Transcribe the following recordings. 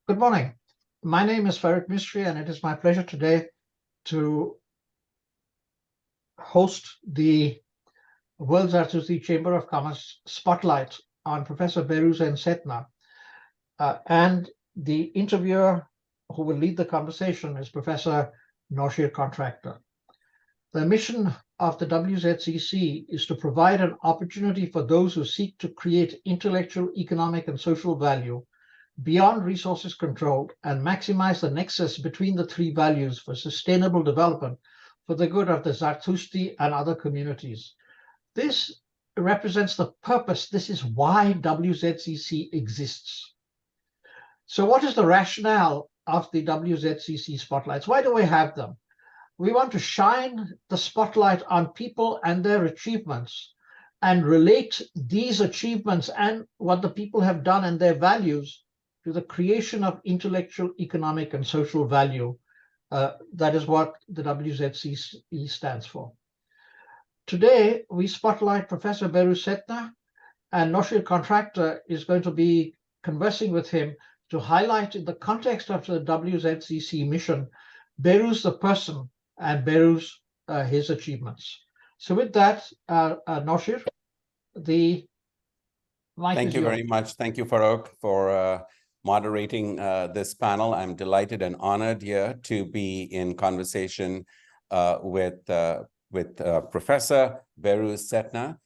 Good morning. My name is Farrokh Mistree, and it is my pleasure today to host the World Zartusi Chamber of Commerce Spotlight on Professor Beheruz N Sethna. And the interviewer who will lead the conversation is Professor Noshir Contractor. The mission of the WZCC is to provide an opportunity for those who seek to create intellectual, economic, and social value beyond resources control and maximize the nexus between the three values for sustainable development for the good of the Zartusti and other communities. This represents the purpose. This is why WZCC exists. So what is the rationale of the WZCC spotlights? Why do we have them? We want to shine the spotlight on people and their achievements and relate these achievements and what the people have done and their values to the creation of intellectual, economic, and social value. That is what the WZCC stands for. Today, we spotlight Professor Beheruz Sethna, and Noshir Contractor is going to be conversing with him to highlight in the context of the WZCC mission, Beheruz the person and Beheruz his achievements. So with that, Noshir, the mic Thank is you yours. very much. Thank you, Farrokh, for moderating this panel. I'm delighted and honored here to be in conversation with Professor Beheruz Sethna.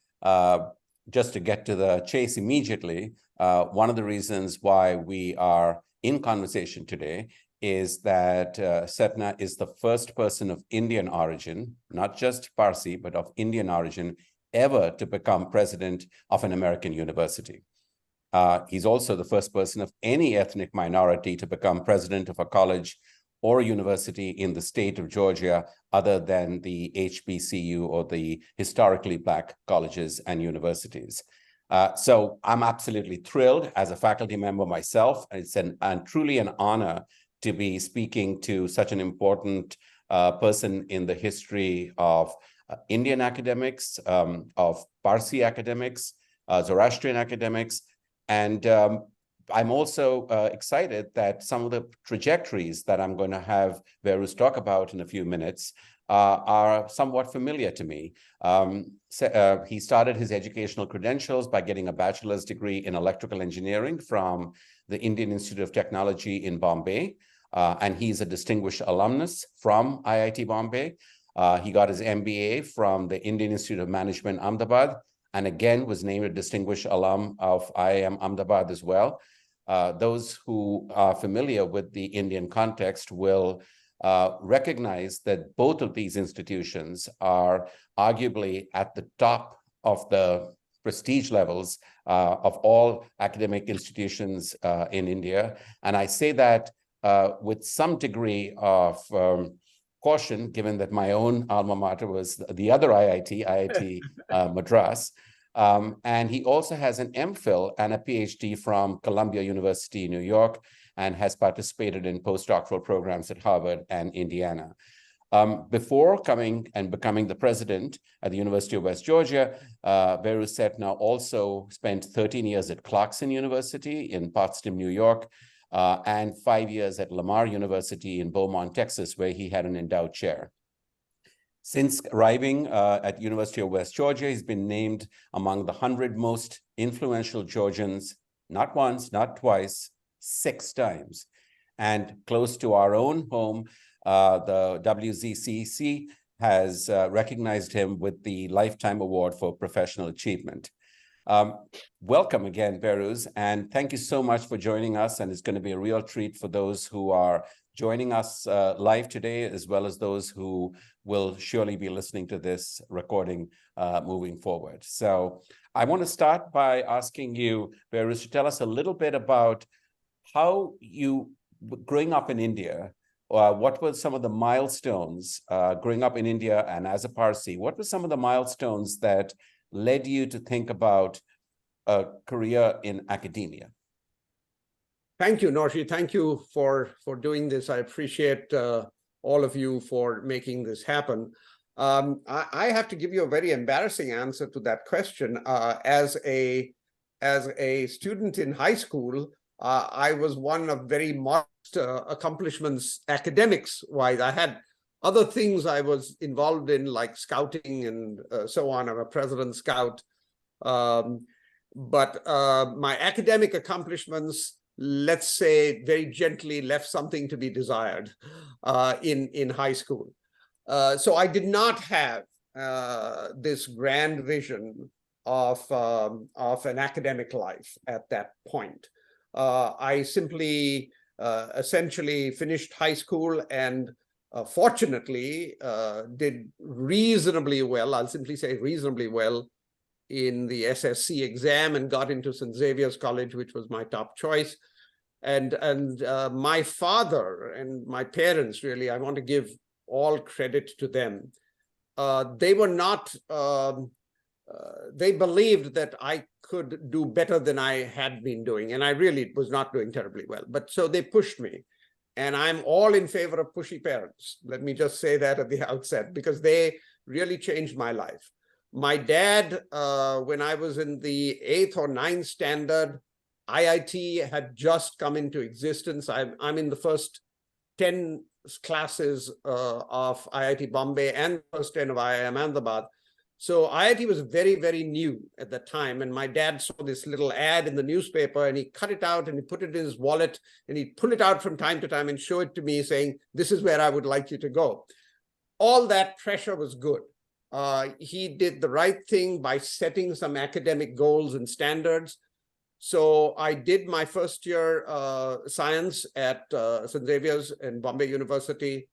Just to get to the chase immediately, one of the reasons why we are in conversation today is that Sethna is the first person of Indian origin, not just Parsi, but of Indian origin, ever to become president of an American university. He's also the first person of any ethnic minority to become president of a college or a university in the state of Georgia, other than the HBCU or the historically Black colleges and universities. So I'm absolutely thrilled as a faculty member myself. It's truly an honor to be speaking to such an important person in the history of Indian academics, of Parsi academics, Zoroastrian academics. And I'm also excited that some of the trajectories that I'm going to have Beheruz talk about in a few minutes are somewhat familiar to me. He started his educational credentials by getting a bachelor's degree in electrical engineering from the Indian Institute of Technology in Bombay. And he's a distinguished alumnus from IIT Bombay. He got his MBA from the Indian Institute of Management, Ahmedabad, and again was named a distinguished alum of IIM Ahmedabad as well. Those who are familiar with the Indian context will recognize that both of these institutions are arguably at the top of the prestige levels of all academic institutions in India. And I say that with some degree of caution, given that my own alma mater was the other IIT Madras. And he also has an MPhil and a PhD from Columbia University in New York, and has participated in postdoctoral programs at Harvard and Indiana. Before coming and becoming the president at the University of West Georgia, Beheruz Sethna also spent 13 years at Clarkson University in Potsdam, New York, and 5 years at Lamar University in Beaumont, Texas, where he had an endowed chair. Since arriving at University of West Georgia, he's been named among the 100 most influential Georgians, not once, not twice, 6 times. And close to our own home, the WZCC has recognized him with the Lifetime Award for Professional Achievement. Welcome again, Beheruz, and thank you so much for joining us. And it's going to be a real treat for those who are joining us live today, as well as those who will surely be listening to this recording moving forward. So I want to start by asking you, Beheruz, to tell us a little bit about how you, growing up in India, what were some of the milestones growing up in India and as a Parsi, what were some of the milestones that led you to think about a career in academia? Thank you, Noshir. Thank you for doing this. I appreciate all of you for making this happen. I have to give you a very embarrassing answer to that question. As a student in high school, I was one of very modest accomplishments academics-wise. I had other things I was involved in, like scouting and so on. I'm a president scout. But my academic accomplishments, let's say very gently, left something to be desired in high school. So I did not have this grand vision of an academic life at that point. I simply essentially finished high school and fortunately did reasonably well. I'll simply say reasonably well in the SSC exam and got into St. Xavier's College, which was my top choice. And my father and my parents, really, I want to give all credit to them. They were not, they believed that I could do better than I had been doing. And I really was not doing terribly well. But so they pushed me. And I'm all in favor of pushy parents. Let me just say that at the outset, because they really changed my life. My dad, when I was in the 8th or 9th standard, IIT had just come into existence. I'm in the first 10 classes of IIT Bombay and first 10 of IIM Ahmedabad. So IIT was very, very new at the time. And my dad saw this little ad in the newspaper and he cut it out and he put it in his wallet and he'd pull it out from time to time and show it to me saying, this is where I would like you to go. All that pressure was good. He did the right thing by setting some academic goals and standards. So I did my first year science at St. Xavier's and Bombay University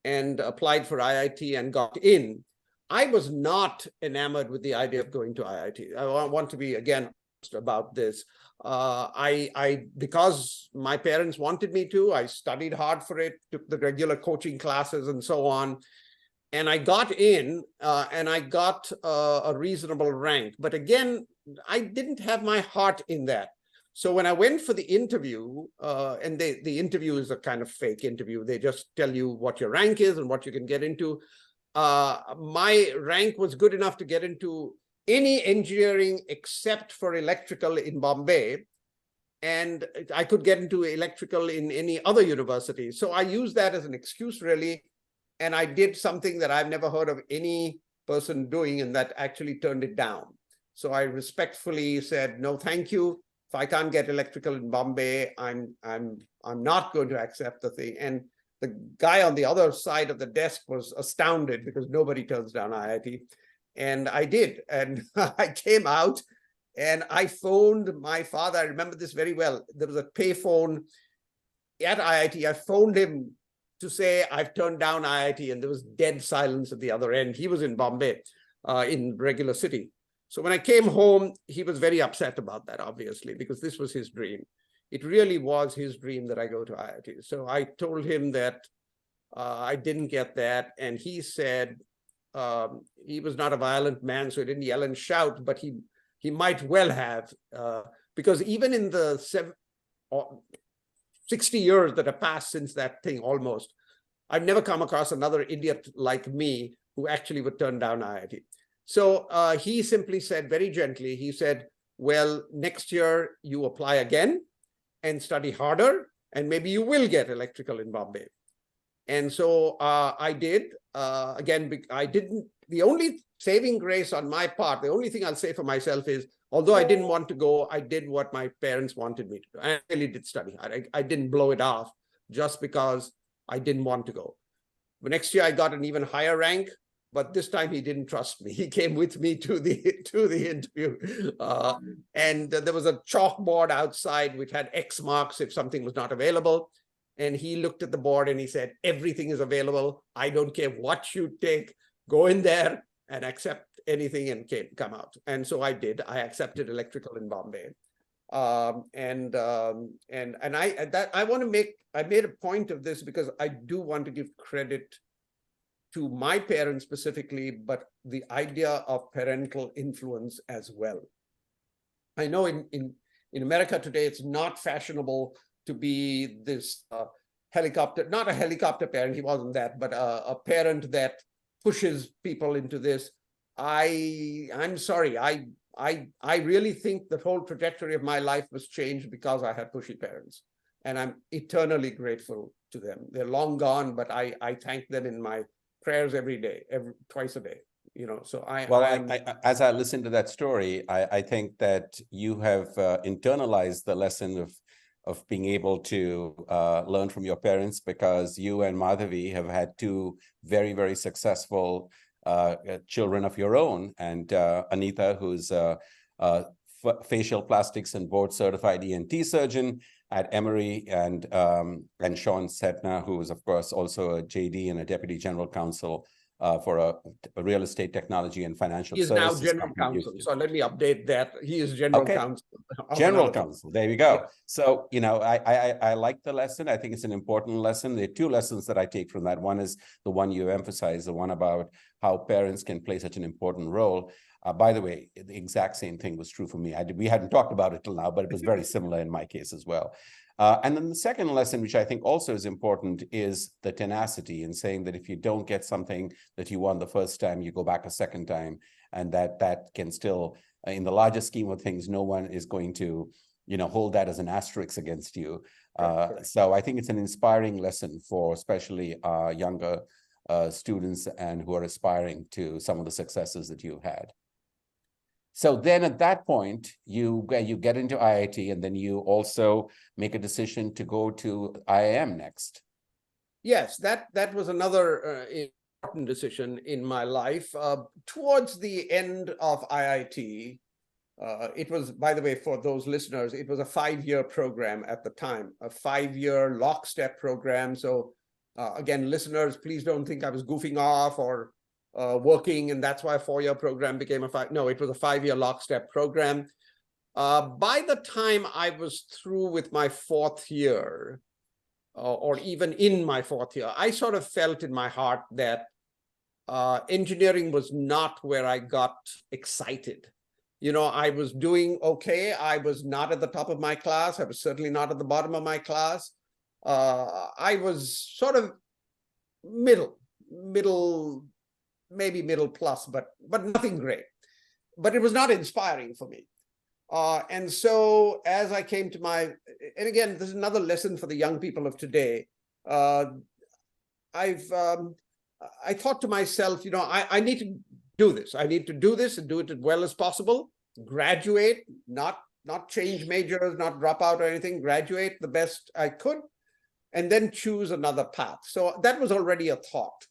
and applied for IIT and got in. I was not enamored with the idea of going to IIT. I want to be, again, honest about this. Because my parents wanted me to, I studied hard for it, took the regular coaching classes and so on. And I got in and I got a reasonable rank. But again, I didn't have my heart in that. So when I went for the interview, and the interview is a kind of fake interview. They just tell you what your rank is and what you can get into. My rank was good enough to get into any engineering except for electrical in Bombay. And I could get into electrical in any other university. So I used that as an excuse, really. And I did something that I've never heard of any person doing, and that actually turned it down. So I respectfully said, no, thank you. If I can't get electrical in Bombay, I'm not going to accept the thing. And the guy on the other side of the desk was astounded because nobody turns down IIT. And I did. And I came out and I phoned my father. I remember this very well. There was a payphone at IIT. I phoned him to say I've turned down IIT, and there was dead silence at the other end. He was in Bombay, in regular city. So when I came home, he was very upset about that, obviously, because this was his dream. It really was his dream that I go to IIT. So I told him that I didn't get that. And he said he was not a violent man, so he didn't yell and shout, but he might well have, because even in the 60 years that have passed since that thing almost, I've never come across another idiot like me who actually would turn down IIT. So he simply said very gently, he said, well, next year you apply again and study harder, and maybe you will get electrical in Bombay. And so I did. Again, I didn't, the only saving grace on my part, the only thing I'll say for myself is, although I didn't want to go, I did what my parents wanted me to do. I really did study hard. I didn't blow it off just because I didn't want to go. The next year I got an even higher rank, but this time he didn't trust me. He came with me to the interview. And there was a chalkboard outside which had X marks if something was not available. And he looked at the board and he said, everything is available. I don't care what you take. Go in there and accept anything and come out. And so I did. I accepted electrical in Bombay. I made a point of this because I do want to give credit to my parents specifically, but the idea of parental influence as well. I know in America today, it's not fashionable to be this helicopter, not a helicopter parent, he wasn't that, but a parent that pushes people into this. I'm sorry, I I really think the whole trajectory of my life was changed because I had pushy parents, and I'm eternally grateful to them. They're long gone, but I thank them in my prayers every day, twice a day. You know, so as I listen to that story, I think that you have internalized the lesson of being able to learn from your parents, because you and Madhavi have had two very, very successful children of your own, and Anita, who's a facial plastics and board certified ENT surgeon at Emory, and Sean Sethna, who is of course also a JD and a deputy general counsel for a real estate technology and financial services. He is now general counsel. So let me update that. He is general counsel. General counsel. There you go. Yeah. So, you know, I like the lesson. I think it's an important lesson. There are two lessons that I take from that. One is the one you emphasized, the one about how parents can play such an important role. By the way, the exact same thing was true for me. We hadn't talked about it till now, but it was very similar in my case as well. And then the second lesson, which I think also is important, is the tenacity in saying that if you don't get something that you want the first time, you go back a second time, and that can still, in the larger scheme of things, no one is going to, you know, hold that as an asterisk against you. So I think it's an inspiring lesson for especially younger students and who are aspiring to some of the successes that you've had. So then at that point, you get into IIT, and then you also make a decision to go to IIM next. Yes, that was another important decision in my life. Towards the end of IIT, it was, by the way, for those listeners, it was a 5-year program at the time, a 5-year lockstep program. So again, listeners, please don't think I was goofing off or working, and that's why a 4-year program became no, it was a 5-year lockstep program. By the time I was through with my 4th year, or even in my 4th year, I sort of felt in my heart that engineering was not where I got excited. You know, I was doing okay. I was not at the top of my class. I was certainly not at the bottom of my class. I was sort of middle, maybe middle plus, but nothing great. But it was not inspiring for me. And so as I came to and again, this is another lesson for the young people of today. I thought to myself, you know, I need to do this. I need to do this and do it as well as possible. Graduate, not change majors, not drop out or anything, graduate the best I could, and then choose another path. So that was already a thought.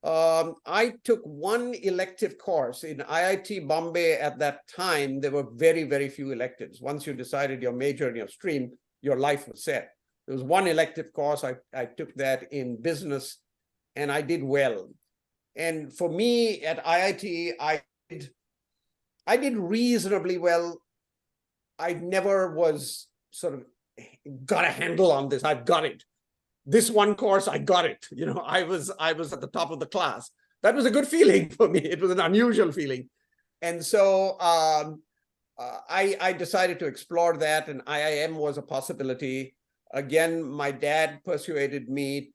I took one elective course in IIT Bombay. At that time, there were very, very few electives. Once you decided your major and your stream, your life was set. There was one elective course. I took that in business, and I did well. And for me at IIT, I did reasonably well. I never was sort of got a handle on this. I've got it. This one course, I got it. You know, I was at the top of the class. That was a good feeling for me. It was an unusual feeling. And so I decided to explore that, and IIM was a possibility. Again, my dad persuaded me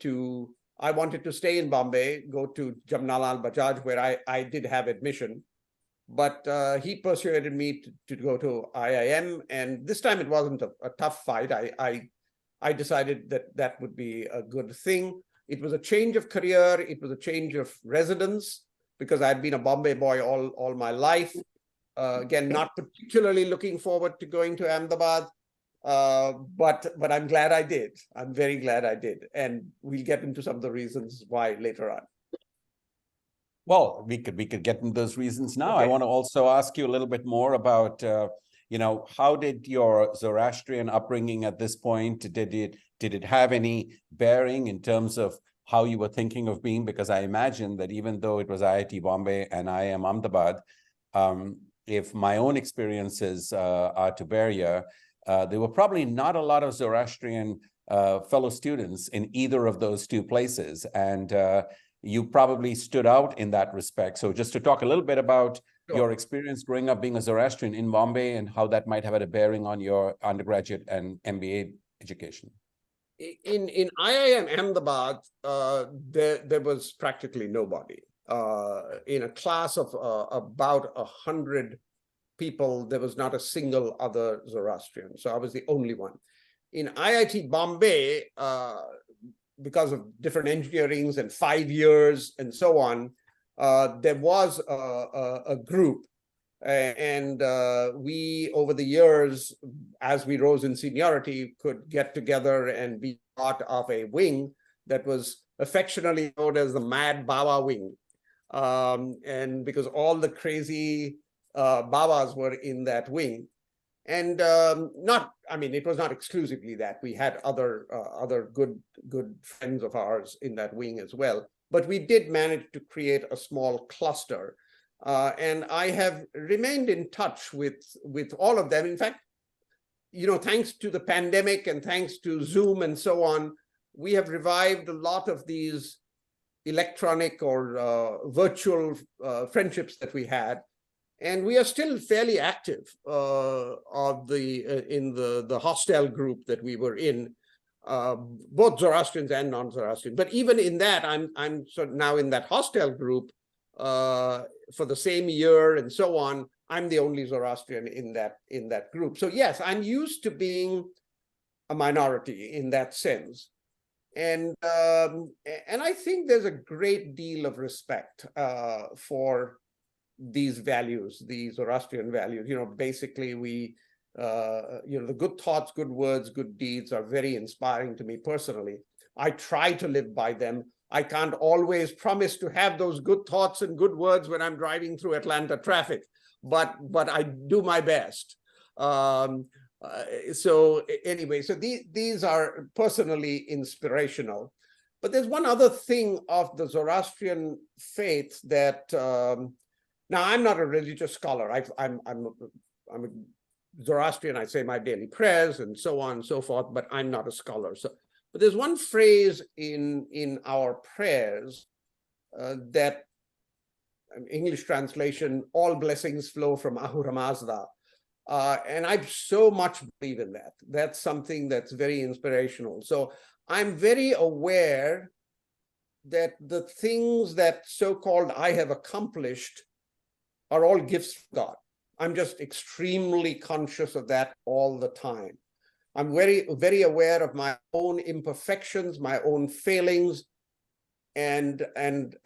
I wanted to stay in Bombay, go to Jamnalal Bajaj, where I did have admission. But he persuaded me to go to IIM. And this time it wasn't a tough fight. I decided that would be a good thing. It was a change of career. It was a change of residence, because I'd been a Bombay boy all my life. Again, not particularly looking forward to going to Ahmedabad, but I'm glad I did. I'm very glad I did. And we'll get into some of the reasons why later on. Well, we could get into those reasons now. Okay. I want to also ask you a little bit more about you know, how did your Zoroastrian upbringing at this point, did it have any bearing in terms of how you were thinking of being? Because I imagine that even though it was IIT Bombay and IIM Ahmedabad, if my own experiences are to bear here, there were probably not a lot of Zoroastrian fellow students in either of those two places. And you probably stood out in that respect. So just to talk a little bit about your experience growing up being a Zoroastrian in Bombay, and how that might have had a bearing on your undergraduate and MBA education. In IIM Ahmedabad, there was practically nobody. In a class of about 100 people, there was not a single other Zoroastrian. So I was the only one. In IIT Bombay, because of different engineerings and 5 years and so on, there was a group. And we, over the years, as we rose in seniority, could get together and be part of a wing that was affectionately known as the Mad Bawa Wing. And because all the crazy Bawas were in that wing. And it was not exclusively that. We had other good friends of ours in that wing as well. But we did manage to create a small cluster. And I have remained in touch with all of them. In fact, thanks to the pandemic and thanks to Zoom and so on, we have revived a lot of these electronic or virtual friendships that we had. And we are still fairly active in the hostel group that we were in, both Zoroastrians and non-Zoroastrians. But even in that, I'm now in that hostel group for the same year and so on. I'm the only Zoroastrian in that group. So yes, I'm used to being a minority in that sense. And I think there's a great deal of respect for these values, these Zoroastrian values. Basically the good thoughts, good words, good deeds are very inspiring to me personally. I try to live by them. I can't always promise to have those good thoughts and good words when I'm driving through Atlanta traffic, but I do my best. So these are personally inspirational. But there's one other thing of the Zoroastrian faith that now I'm not a religious scholar. I'm a Zoroastrian. I say my daily prayers and so on and so forth, but I'm not a scholar. But there's one phrase in our prayers that, English translation, all blessings flow from Ahura Mazda. And I so much believe in that. That's something that's very inspirational. So I'm very aware that the things that so-called I have accomplished are all gifts from God. I'm just extremely conscious of that all the time. I'm very, very aware of my own imperfections, my own failings, and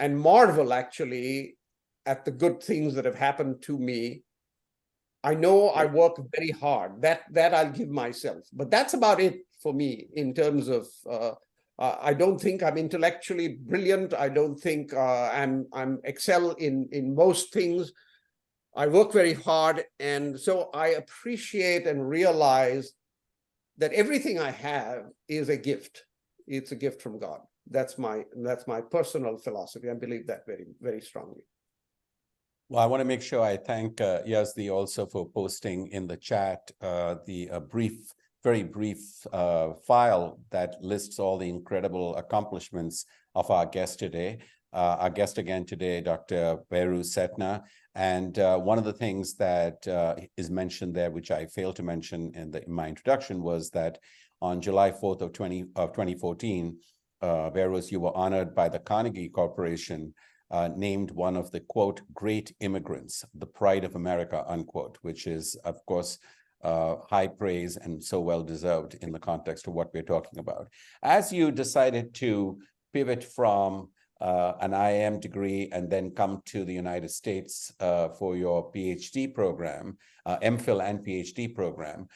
marvel actually at the good things that have happened to me. I know I work very hard. That I'll give myself, but that's about it for me in terms of. I don't think I'm intellectually brilliant. I don't think I'm excel in most things. I work very hard, and so I appreciate and realize that everything I have is a gift. It's a gift from God. That's my personal philosophy. I believe that very, very strongly. Well, I want to make sure I thank Yazdi also for posting in the chat the very brief file that lists all the incredible accomplishments of our guest today. Our guest again today, Dr. Beheruz Sethna. And one of the things that is mentioned there, which I failed to mention in my introduction, was that on July 4th of 2014, Beheruz, you were honored by the Carnegie Corporation, named one of the, quote, great immigrants, the pride of America, unquote, which is, of course, high praise and so well-deserved in the context of what we're talking about. As you decided to pivot from an IIM degree and then come to the United States for your PhD program, MPhil and PhD program,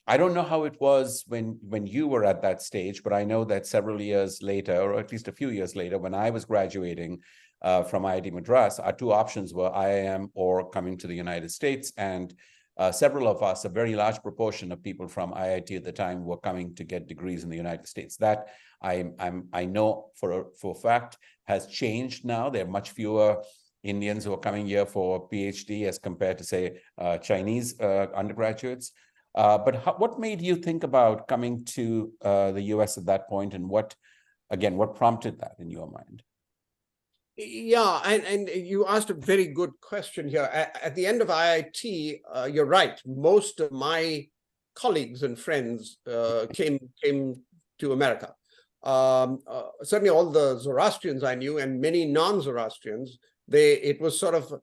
I don't know how it was when you were at that stage, but I know that several years later, or at least a few years later, when I was graduating from IIT Madras, our two options were IIM or coming to the United States. And several of us, a very large proportion of people from IIT at the time, were coming to get degrees in the United States. That I know for a fact has changed now. There are much fewer Indians who are coming here for PhD as compared to, say, Chinese undergraduates. But what made you think about coming to the US at that point, and what prompted that in your mind? Yeah, and you asked a very good question here. At the end of IIT, you're right. Most of my colleagues and friends came to America. Certainly all the Zoroastrians I knew, and many non-Zoroastrians, it was sort of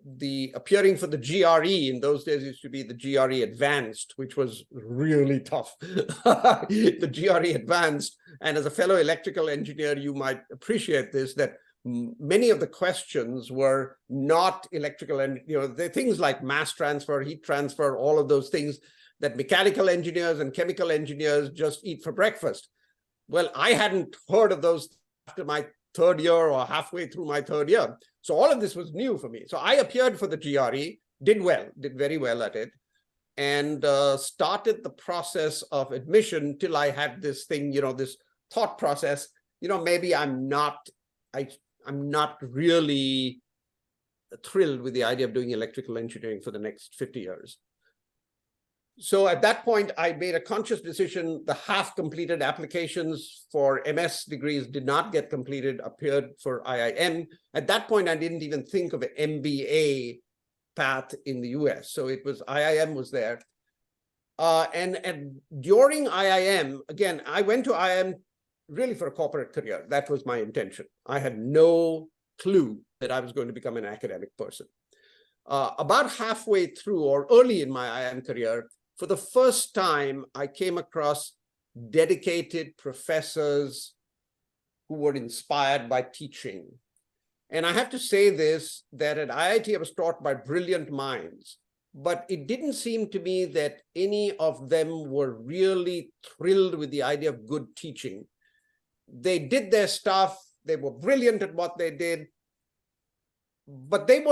the appearing for the GRE. In those days, used to be the GRE Advanced, which was really tough. The GRE Advanced, and as a fellow electrical engineer, you might appreciate this, that many of the questions were not electrical, and the things like mass transfer, heat transfer, all of those things that mechanical engineers and chemical engineers just eat for breakfast. Well, I hadn't heard of those after my third year or halfway through my third year. So all of this was new for me. So I appeared for the GRE, did very well at it, and started the process of admission till I had this thing, this thought process, maybe I'm not really thrilled with the idea of doing electrical engineering for the next 50 years. So at that point, I made a conscious decision. The half-completed applications for MS degrees did not get completed, appeared for IIM. At that point, I didn't even think of an MBA path in the US. So it was IIM was there. And during IIM, again, I went to IIM really for a corporate career. That was my intention. I had no clue that I was going to become an academic person. About halfway through or early in my IIM career, for the first time, I came across dedicated professors who were inspired by teaching. And I have to say this, that at IIT, I was taught by brilliant minds, but it didn't seem to me that any of them were really thrilled with the idea of good teaching. They did their stuff, they were brilliant at what they did, but they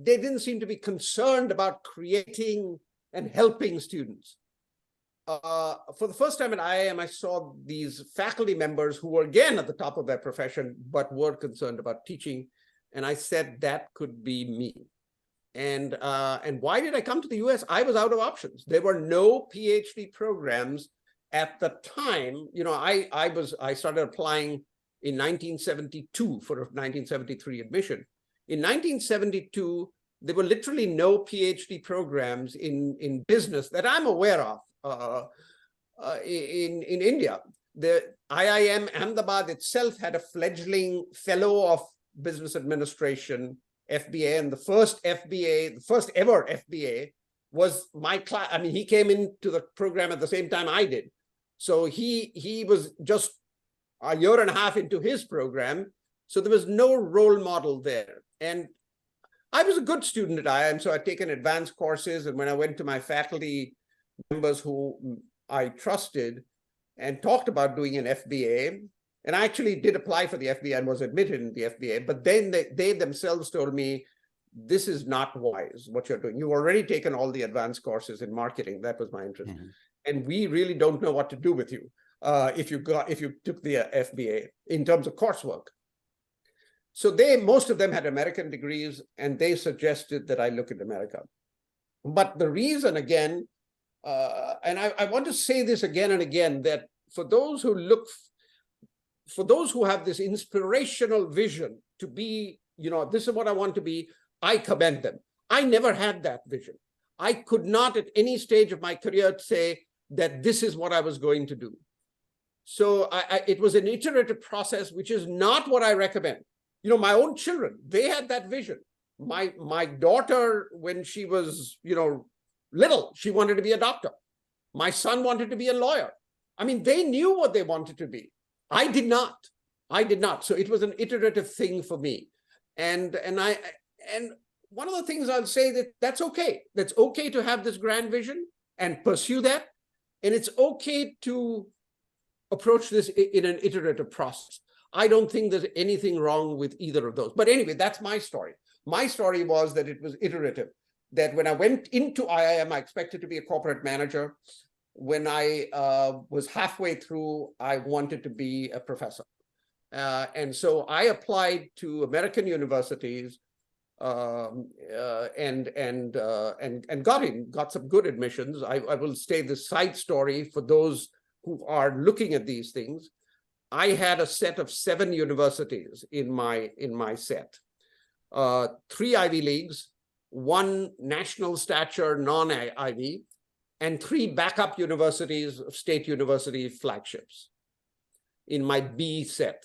didn't seem to be concerned about creating and helping students. For the first time at IIM, I saw these faculty members who were again at the top of their profession, but were concerned about teaching. And I said that could be me. And why did I come to the US? I was out of options. There were no PhD programs at the time. I started applying in 1972 for a 1973 admission. In 1972, there were literally no PhD programs in business that I'm aware of in India. The IIM Ahmedabad itself had a fledgling fellow of business administration, FBA, and the first ever FBA was my class. I mean, he came into the program at the same time I did. So he was just a year and a half into his program. So there was no role model there. And I was a good student at IIM, so I'd taken advanced courses. And when I went to my faculty members who I trusted and talked about doing an FBA, and I actually did apply for the FBA and was admitted in the FBA, but then they themselves told me, this is not wise, what you're doing. You've already taken all the advanced courses in marketing. That was my interest. Mm-hmm. And we really don't know what to do with you if you took the FBA in terms of coursework. So most of them had American degrees, and they suggested that I look at America. But the reason, again, and I want to say this again and again, that for those who have this inspirational vision to be, this is what I want to be, I commend them. I never had that vision. I could not at any stage of my career say that this is what I was going to do. So it was an iterative process, which is not what I recommend. My own children, they had that vision. My daughter, when she was, little, she wanted to be a doctor. My son wanted to be a lawyer. I mean, they knew what they wanted to be. I did not. So it was an iterative thing for me. And one of the things I'll say that's okay. That's okay to have this grand vision and pursue that. And it's okay to approach this in an iterative process. I don't think there's anything wrong with either of those. But anyway, that's my story. My story was that it was iterative, that when I went into IIM, I expected to be a corporate manager. When I was halfway through, I wanted to be a professor. And so I applied to American universities and got some good admissions. I will say the side story for those who are looking at these things. I had a set of 7 universities in my set, 3 Ivy Leagues, 1 national stature non-Ivy, and 3 backup universities, state university flagships in my B set.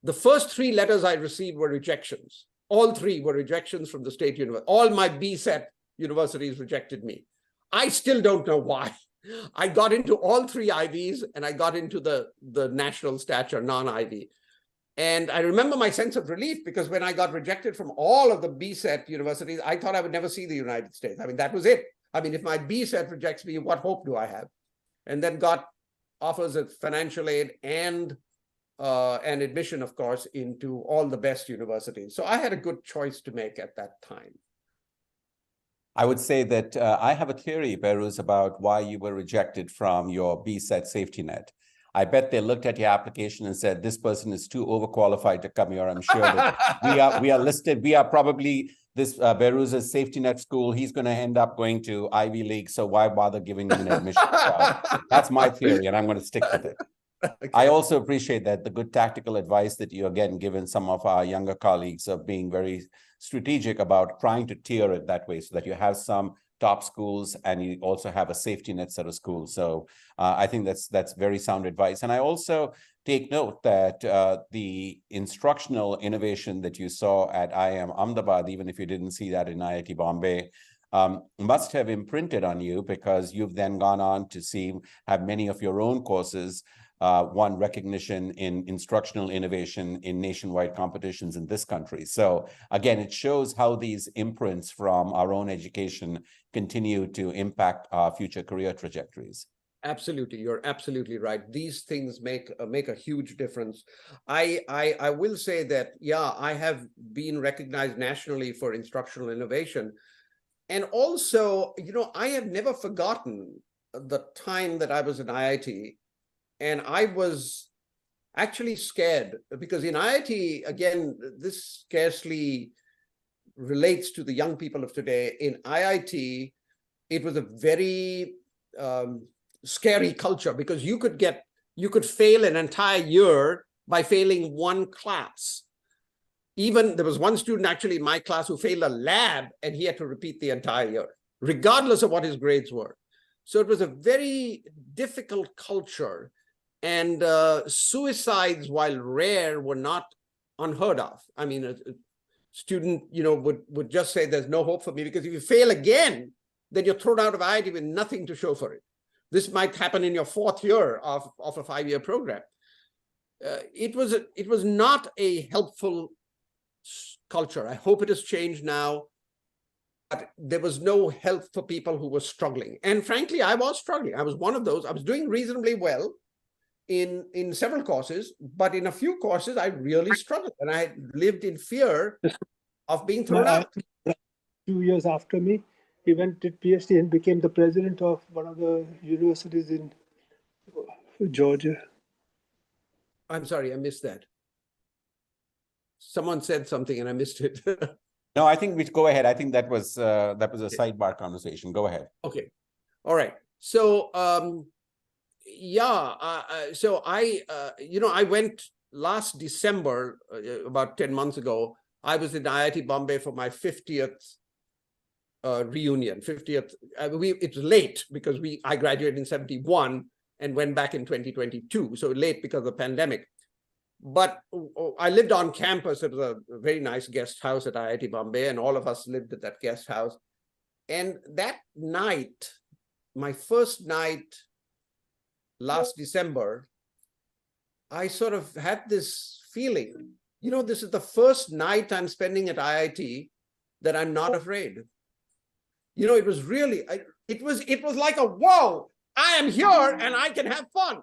The first 3 letters I received were rejections. All three were rejections from the state university. All my B-set universities rejected me. I still don't know why. I got into all three Ivies, and I got into the national stature non-Ivy. And I remember my sense of relief, because when I got rejected from all of the B-set universities, I thought I would never see the United States. I mean, that was it. I mean, if my B-set rejects me, what hope do I have? And then got offers of financial aid and an admission, of course, into all the best universities. So I had a good choice to make at that time. I would say that I have a theory, Beheruz, about why you were rejected from your B-set safety net. I bet they looked at your application and said, this person is too overqualified to come here. I'm sure that we are listed. We are probably this Beheruz's safety net school. He's going to end up going to Ivy League. So why bother giving him an admission? That's my theory, and I'm going to stick with it. Okay. I also appreciate that the good tactical advice that you, again, given some of our younger colleagues of being very strategic about trying to tier it that way, so that you have some top schools and you also have a safety net set of schools. So I think that's very sound advice. And I also take note that the instructional innovation that you saw at IIM Ahmedabad, even if you didn't see that in IIT Bombay, must have imprinted on you, because you've then gone on to have many of your own courses won recognition in instructional innovation in nationwide competitions in this country. So again, it shows how these imprints from our own education continue to impact our future career trajectories. Absolutely, you're absolutely right. These things make a huge difference. I will say that, yeah, I have been recognized nationally for instructional innovation. And also, I have never forgotten the time that I was in IIT. And I was actually scared, because in IIT, again, this scarcely relates to the young people of today. In IIT, it was a very scary culture, because you could fail an entire year by failing one class. Even there was one student actually in my class who failed a lab, and he had to repeat the entire year, regardless of what his grades were. So it was a very difficult culture. And suicides, while rare, were not unheard of. I mean, a student, would just say, there's no hope for me, because if you fail again, then you're thrown out of IIT with nothing to show for it. This might happen in your fourth year of a 5-year program. It was not a helpful culture. I hope it has changed now. But there was no help for people who were struggling. And frankly, I was struggling. I was one of those. I was doing reasonably well in several courses, but in a few courses, I really struggled, and I lived in fear of being thrown out. 2 years after me, he did PhD and became the president of one of the universities in Georgia. I'm sorry, I missed that. Someone said something and I missed it. No, I think we go ahead. I think that was a sidebar conversation. Go ahead. Okay. All right. So, so I went last December, about 10 months ago. I was in IIT Bombay for my 50th reunion. 50th. It's late because I graduated in 71 and went back in 2022. So late because of the pandemic. But I lived on campus. It was a very nice guest house at IIT Bombay, and all of us lived at that guest house. And that night, my first night last December, I sort of had this feeling, this is the first night I'm spending at IIT that I'm not afraid. It was really, it was like a, whoa, I am here and I can have fun.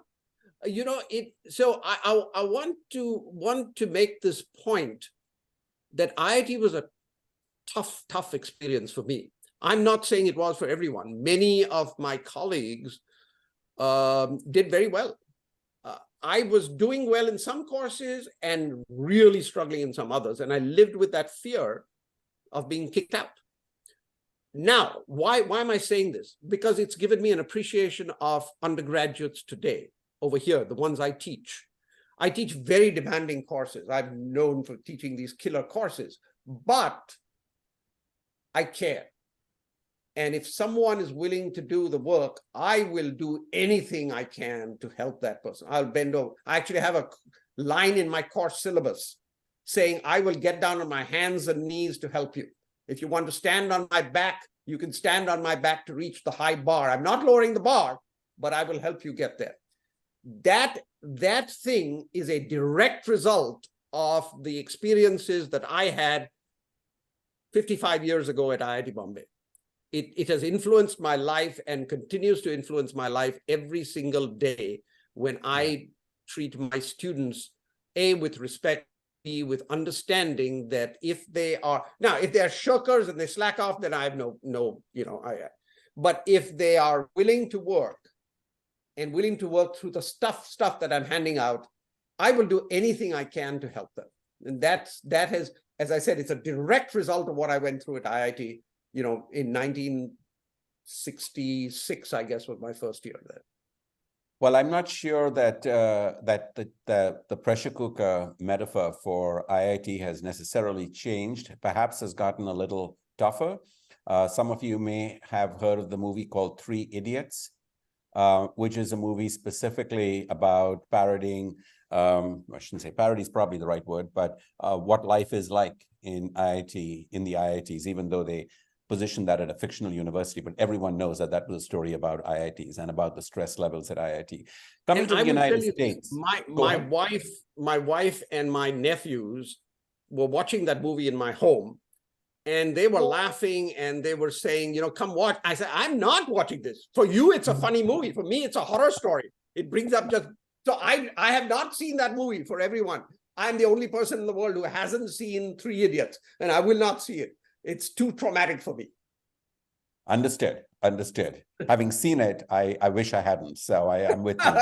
So I want to make this point that IIT was a tough experience for me. I'm not saying it was for everyone. Many of my colleagues did very well. I was doing well in some courses and really struggling in some others. And I lived with that fear of being kicked out. Now, why am I saying this? Because it's given me an appreciation of undergraduates today. Over here, the ones I teach. I teach very demanding courses. I'm known for teaching these killer courses, but I care. And if someone is willing to do the work, I will do anything I can to help that person. I'll bend over. I actually have a line in my course syllabus saying, I will get down on my hands and knees to help you. If you want to stand on my back, you can stand on my back to reach the high bar. I'm not lowering the bar, but I will help you get there. That thing is a direct result of the experiences that I had 55 years ago at IIT Bombay. It has influenced my life and continues to influence my life every single day when I treat my students, A, with respect, B, with understanding that if they are shirkers and they slack off, then I have but if they are willing to work and willing to work through the stuff that I'm handing out, I will do anything I can to help them. And that has, as I said, it's a direct result of what I went through at IIT, in 1966, I guess, was my first year there. Well, I'm not sure that the pressure cooker metaphor for IIT has necessarily changed. Perhaps has gotten a little tougher. Some of you may have heard of the movie called 3 Idiots, which is a movie specifically about parodying, I shouldn't say parody is probably the right word, but what life is like in the IITs, even though they position that at a fictional university, but everyone knows that that was a story about IITs and about the stress levels at IIT. Coming to the United States. My wife and my nephews were watching that movie in my home, and they were laughing and they were saying, come watch. I said, I'm not watching this. For you, it's a funny movie. For me, it's a horror story. It brings up so I have not seen that movie. For everyone, I'm the only person in the world who hasn't seen 3 Idiots, and I will not see it. It's too traumatic for me. Understood. Having seen it, I wish I hadn't. So I'm with you.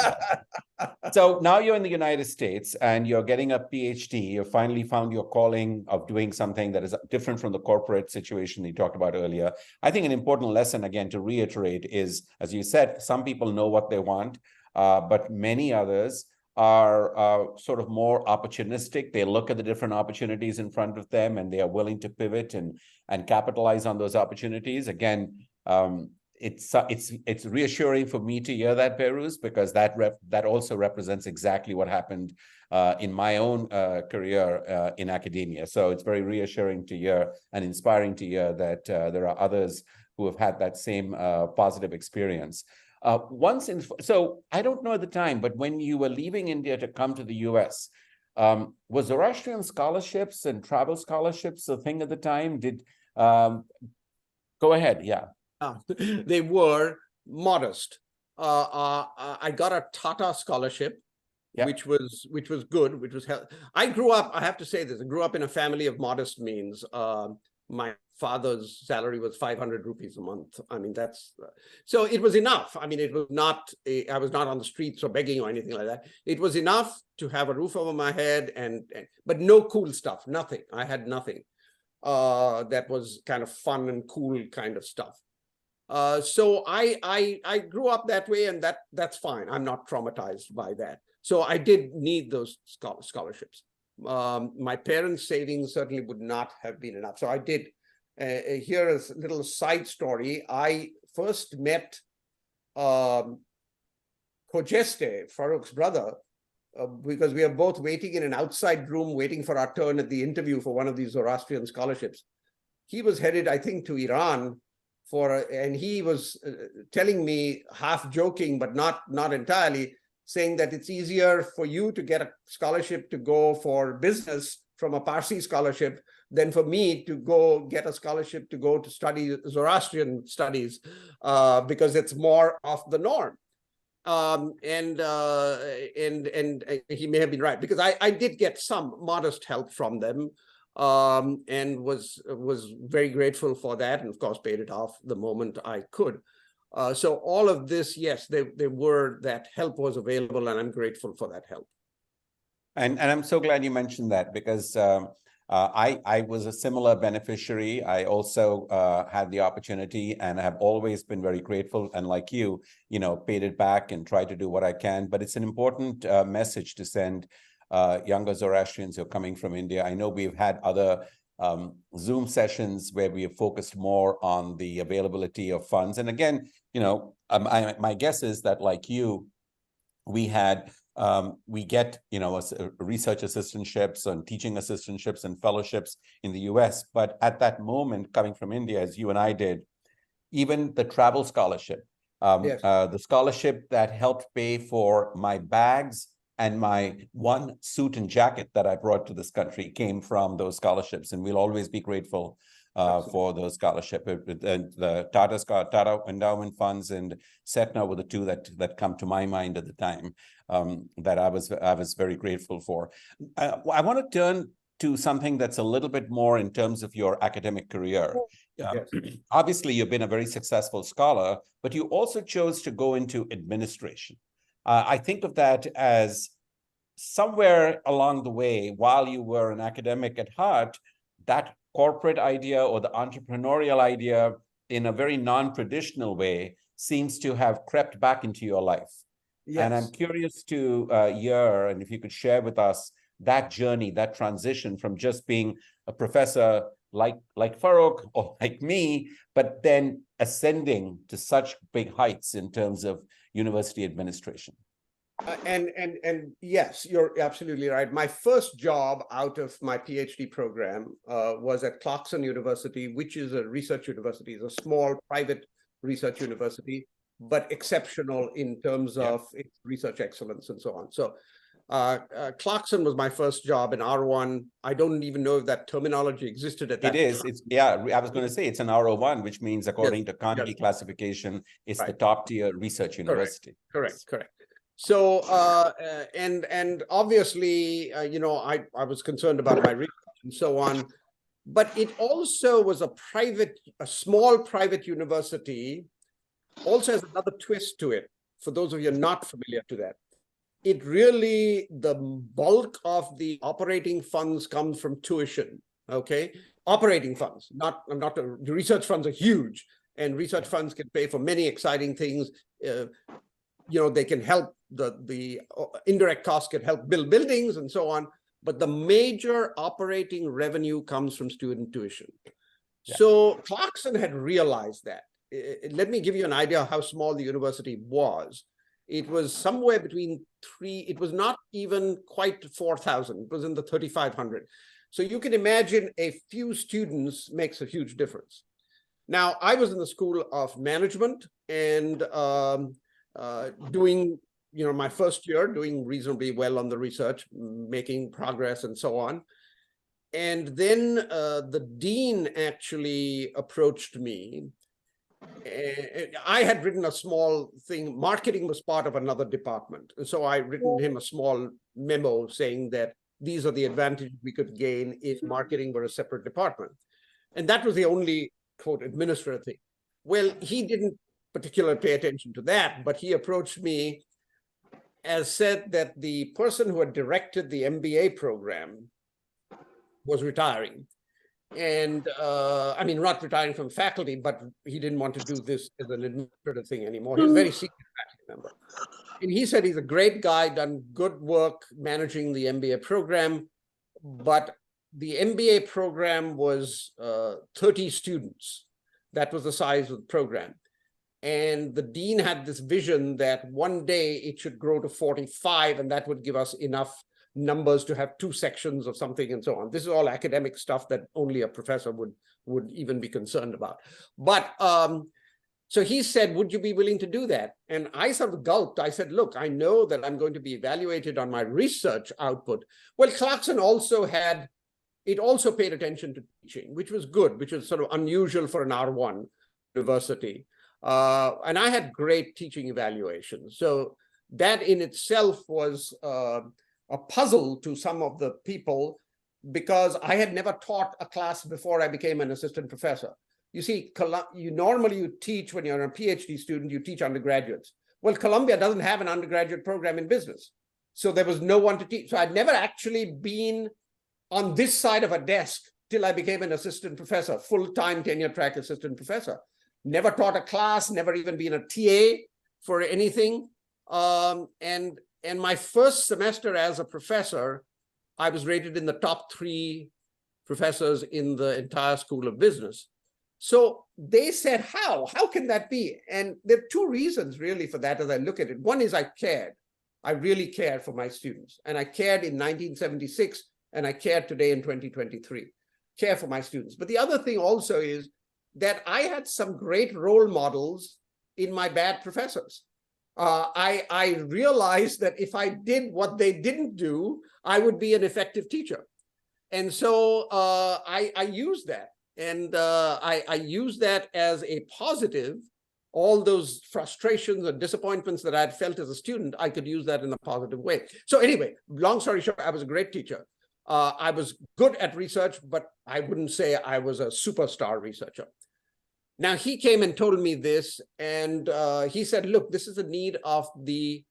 So now you're in the United States and you're getting a PhD. You finally found your calling of doing something that is different from the corporate situation you talked about earlier. I think an important lesson, again, to reiterate is, as you said, some people know what they want, but many others are sort of more opportunistic. They look at the different opportunities in front of them and they are willing to pivot and capitalize on those opportunities. Again, it's reassuring for me to hear that, Beheruz, because that also represents exactly what happened in my own career in academia. So it's very reassuring to hear and inspiring to hear that there are others who have had that same positive experience. So I don't know at the time, but when you were leaving India to come to the US, was Zorashian scholarships and travel scholarships a thing at the time? Go ahead, yeah. They were modest. I got a Tata scholarship, which was good, I grew up, I have to say this, I grew up in a family of modest means. My father's salary was 500 rupees a month. I mean, so it was enough. I mean, it was not, I was not on the streets or begging or anything like that. It was enough to have a roof over my head but no cool stuff, nothing. I had nothing that was kind of fun and cool kind of stuff. So I grew up that way, and that's fine. I'm not traumatized by that. So I did need those scholarships. My parents' savings certainly would not have been enough. So I did. Here is a little side story. I first met Kojeste, Farrokh's brother, because we are both waiting in an outside room, waiting for our turn at the interview for one of these Zoroastrian scholarships. He was headed, I think, to Iran and he was telling me, half joking, but not entirely, saying that it's easier for you to get a scholarship to go for business from a Parsi scholarship than for me to go get a scholarship to go to study Zoroastrian studies, because it's more of the norm. And he may have been right, because I did get some modest help from them, and was very grateful for that, and of course paid it off the moment I could. So all of this, yes, that help was available, and I'm grateful for that help. And I'm so glad you mentioned that, because I was a similar beneficiary. I also had the opportunity, and have always been very grateful, and like you, paid it back and tried to do what I can. But it's an important message to send younger Zoroastrians who are coming from India. I know we've had other Zoom sessions where we have focused more on the availability of funds. And again, my guess is that, like you, we had We get, research assistantships and teaching assistantships and fellowships in the US. But at that moment, coming from India, as you and I did, even the travel scholarship, the scholarship that helped pay for my bags and my one suit and jacket that I brought to this country came from those scholarships. And we'll always be grateful for those scholarships. And the Tata Endowment Funds and Sethna were the two that come to my mind at the time that I was very grateful for. I want to turn to something that's a little bit more in terms of your academic career. Obviously, you've been a very successful scholar, but you also chose to go into administration. I think of that as somewhere along the way, while you were an academic at heart, that corporate idea or the entrepreneurial idea in a very non-traditional way seems to have crept back into your life. Yes. And I'm curious to hear, and if you could share with us that journey, that transition from just being a professor like Farrokh or like me, but then ascending to such big heights in terms of university administration. And yes, you're absolutely right. My first job out of my PhD program was at Clarkson University, which is a research university. It's a small private research university, but exceptional in terms of its research excellence and so on. So Clarkson was my first job in R1. I don't even know if that terminology existed at that time. It is. It's, I was going to say it's an R01, which means according to Carnegie classification, it's the top tier research university. Correct. So, and obviously, I was concerned about my research and so on, but it also was a small private university, also has another twist to it, for those of you not familiar to that. It really, the bulk of the operating funds comes from tuition, okay? Operating funds, not the research funds are huge, and research funds can pay for many exciting things. They can help, the indirect costs can help build buildings and so on, but the major operating revenue comes from student tuition. So Clarkson had realized that. Let me give you an idea of how small the university was. It was somewhere between it was not even quite 4,000, it was in the 3,500. So you can imagine a few students makes a huge difference. Now, I was in the School of Management and doing, my first year, doing reasonably well on the research, making progress and so on. And then the dean actually approached me. I had written a small thing, marketing was part of another department. And so I written him a small memo saying that these are the advantages we could gain if marketing were a separate department. And that was the only, quote, administrative thing. Well, he didn't particularly pay attention to that, but he approached me as said that the person who had directed the MBA program was retiring. And not retiring from faculty, but he didn't want to do this as an administrative thing anymore. He was a very senior faculty member. And he said he's a great guy, done good work managing the MBA program, but the MBA program was 30 students. That was the size of the program. And the dean had this vision that one day it should grow to 45, and that would give us enough numbers to have 2 sections of something and so on. This is all academic stuff that only a professor would even be concerned about. But so he said, would you be willing to do that? And I sort of gulped. I said, look, I know that I'm going to be evaluated on my research output. Well, Clarkson also paid attention to teaching, which was good, which was sort of unusual for an R1 university. And I had great teaching evaluations. So that in itself was a puzzle to some of the people, because I had never taught a class before I became an assistant professor. You see, you teach when you're a PhD student, you teach undergraduates. Well, Columbia doesn't have an undergraduate program in business. So there was no one to teach. So I'd never actually been on this side of a desk till I became an assistant professor, full-time tenure track assistant professor. Never taught a class, never even been a TA for anything. And my first semester as a professor, I was rated in the top 3 professors in the entire School of Business. So they said, how can that be? And there are 2 reasons really for that as I look at it. One is I cared. I really care for my students. And I cared in 1976, and I care today in 2023. Care for my students. But the other thing also is that I had some great role models in my bad professors. I realized that if I did what they didn't do, I would be an effective teacher. And so I use that. And I use that as a positive. All those frustrations and disappointments that I had felt as a student, I could use that in a positive way. So anyway, long story short, I was a great teacher. I was good at research, but I wouldn't say I was a superstar researcher. Now, he came and told me this, and he said, look, this is a need of the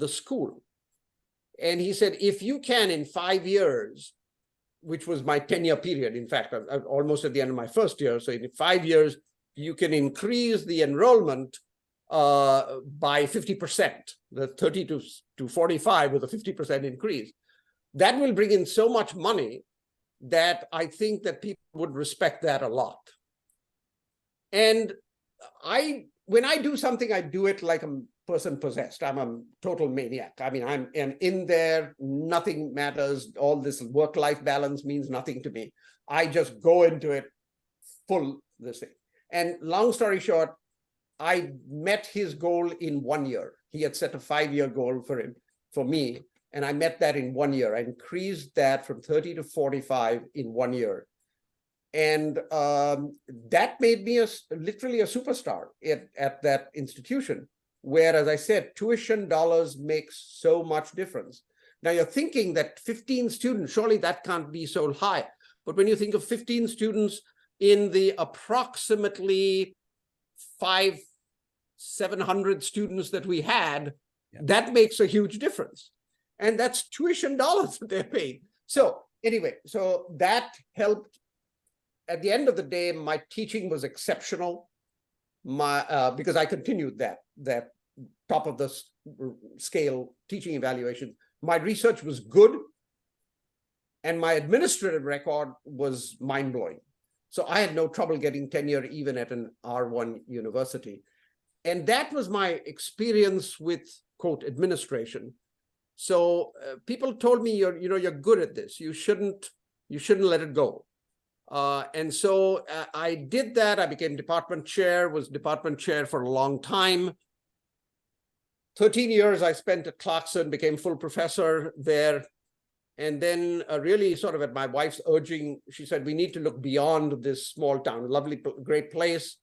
school. And he said, if you can, in 5 years, which was my 10-year period, in fact, I'm almost at the end of my first year, so in 5 years, you can increase the enrollment by 50%, the 30 to 45 with a 50% increase. That will bring in so much money that I think that people would respect that a lot. And when I do something, I do it like a person possessed. I'm a total maniac. I mean, I'm in there, nothing matters. All this work-life balance means nothing to me. I just go into it full this thing. And long story short, I met his goal in 1 year. He had set a 5-year goal for me, and I met that in 1 year. I increased that from 30 to 45 in 1 year. And that made me literally a superstar at that institution, where, as I said, tuition dollars makes so much difference. Now you're thinking that 15 students, surely that can't be so high. But when you think of 15 students in the approximately 700 students that we had, that makes a huge difference. And that's tuition dollars that they're paying. So anyway, so that helped. At the end of the day, my teaching was exceptional. Because I continued that top of the scale teaching evaluation. My research was good, and my administrative record was mind-blowing. So I had no trouble getting tenure even at an R1 university. And that was my experience with, quote, administration. So people told me, you're good at this. You shouldn't let it go. And so I did that. I became department chair, was department chair for a long time. 13 years I spent at Clarkson, became full professor there. And then really sort of at my wife's urging, she said, we need to look beyond this small town, lovely, great place.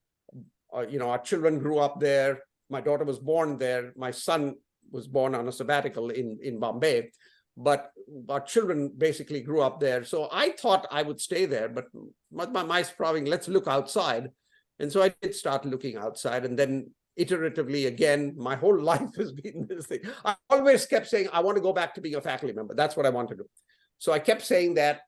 Our children grew up there. My daughter was born there. My son was born on a sabbatical in Bombay. But our children basically grew up there. So I thought I would stay there, but my probably, let's look outside. And so I did start looking outside. And then iteratively, again, my whole life has been this thing. I always kept saying, I want to go back to being a faculty member. That's what I want to do. So I kept saying that.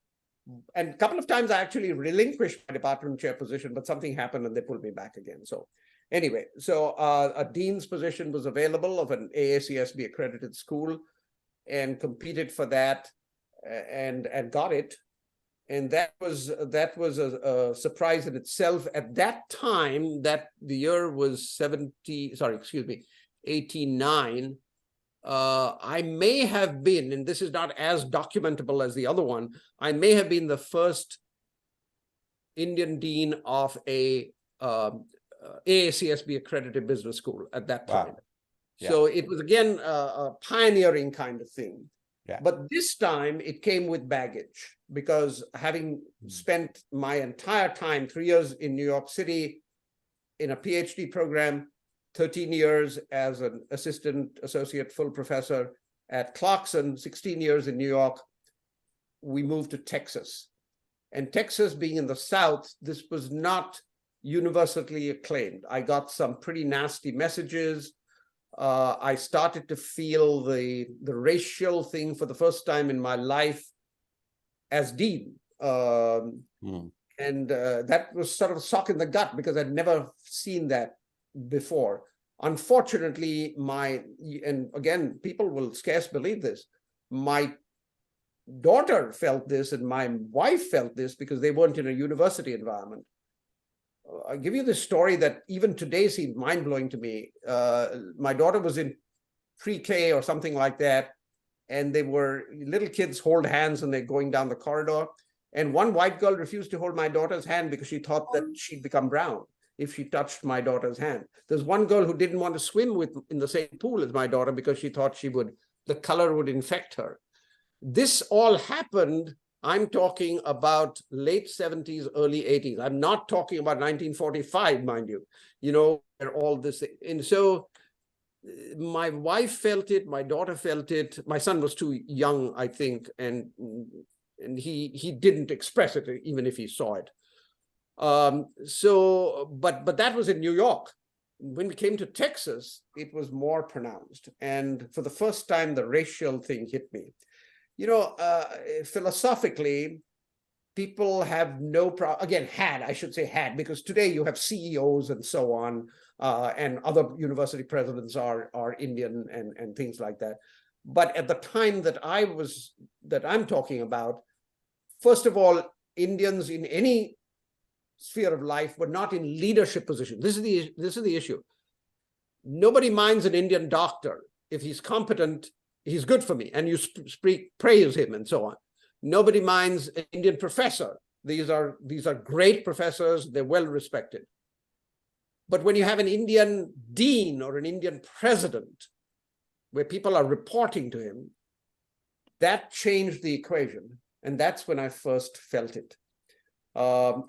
And a couple of times I actually relinquished my department chair position, but something happened and they pulled me back again. So anyway, so a dean's position was available of an AACSB accredited school, and competed for that and got it. And that was a surprise in itself. At that time, that the year was 89. I may have been, and this is not as documentable as the other one, I may have been the first Indian dean of a AACSB accredited business school at that time. Wow. Yeah. So it was, again, a pioneering kind of thing. Yeah. But this time it came with baggage, because having spent my entire time, 3 years in New York City in a PhD program, 13 years as an assistant associate full professor at Clarkson, 16 years in New York, we moved to Texas. And Texas being in the South, this was not universally acclaimed. I got some pretty nasty messages. I started to feel the racial thing for the first time in my life as dean. And that was sort of a shock in the gut, because I'd never seen that before. Unfortunately, and again, people will scarce believe this, my daughter felt this and my wife felt this because they weren't in a university environment. I'll give you this story that even today seems mind-blowing to me. My daughter was in pre-K or something like that. And they were little kids hold hands and they're going down the corridor. And one white girl refused to hold my daughter's hand because she thought that she'd become brown if she touched my daughter's hand. There's one girl who didn't want to swim in the same pool as my daughter because she thought the color would infect her. This all happened, I'm talking about late 70s, early 80s. I'm not talking about 1945, mind you, where all this, and so my wife felt it, my daughter felt it. My son was too young, I think, and he didn't express it even if he saw it. But that was in New York. When we came to Texas, it was more pronounced. And for the first time, the racial thing hit me. Philosophically, people have no problem, again, I should say had, because today you have CEOs and so on, and other university presidents are Indian and things like that. But at the time that I'm talking about, first of all, Indians in any sphere of life were not in leadership positions. This is the issue. Nobody minds an Indian doctor. If he's competent, he's good for me, and you praise him and so on. Nobody minds an Indian professor. These are great professors. They're well respected. But when you have an Indian dean or an Indian president, where people are reporting to him, that changed the equation. And that's when I first felt it.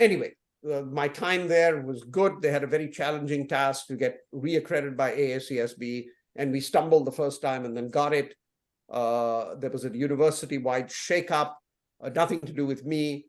Anyway, my time there was good. They had a very challenging task to get reaccredited by AACSB, and we stumbled the first time and then got it. There was a university-wide shakeup, nothing to do with me,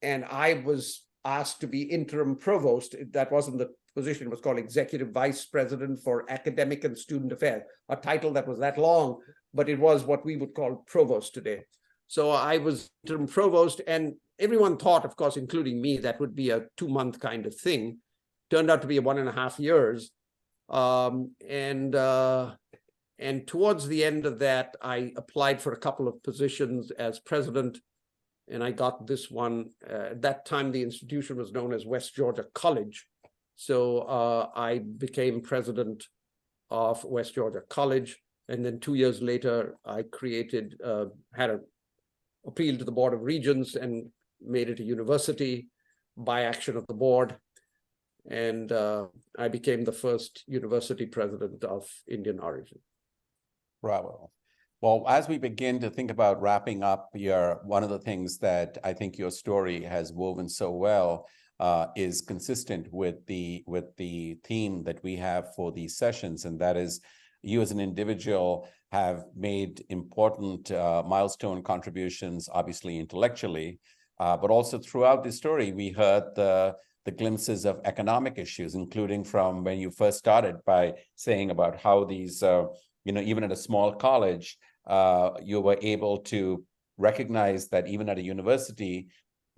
and I was asked to be interim provost. That wasn't the position. It was called Executive Vice President for Academic and Student Affairs, a title that was that long, but it was what we would call provost today. So I was interim provost, and everyone thought, of course, including me, that would be a 2-month kind of thing. Turned out to be 1.5 years. And towards the end of that, I applied for a couple of positions as president, and I got this one. At that time, the institution was known as West Georgia College. So I became president of West Georgia College. And then 2 years later, I had an appeal to the Board of Regents and made it a university by action of the board. And I became the first university president of Indian origin. Bravo. Well, as we begin to think about wrapping up one of the things that I think your story has woven so well is consistent with the theme that we have for these sessions, and that is you as an individual have made important milestone contributions, obviously intellectually, but also throughout the story, we heard the glimpses of economic issues, including from when you first started by saying about how these, even at a small college, you were able to recognize that even at a university,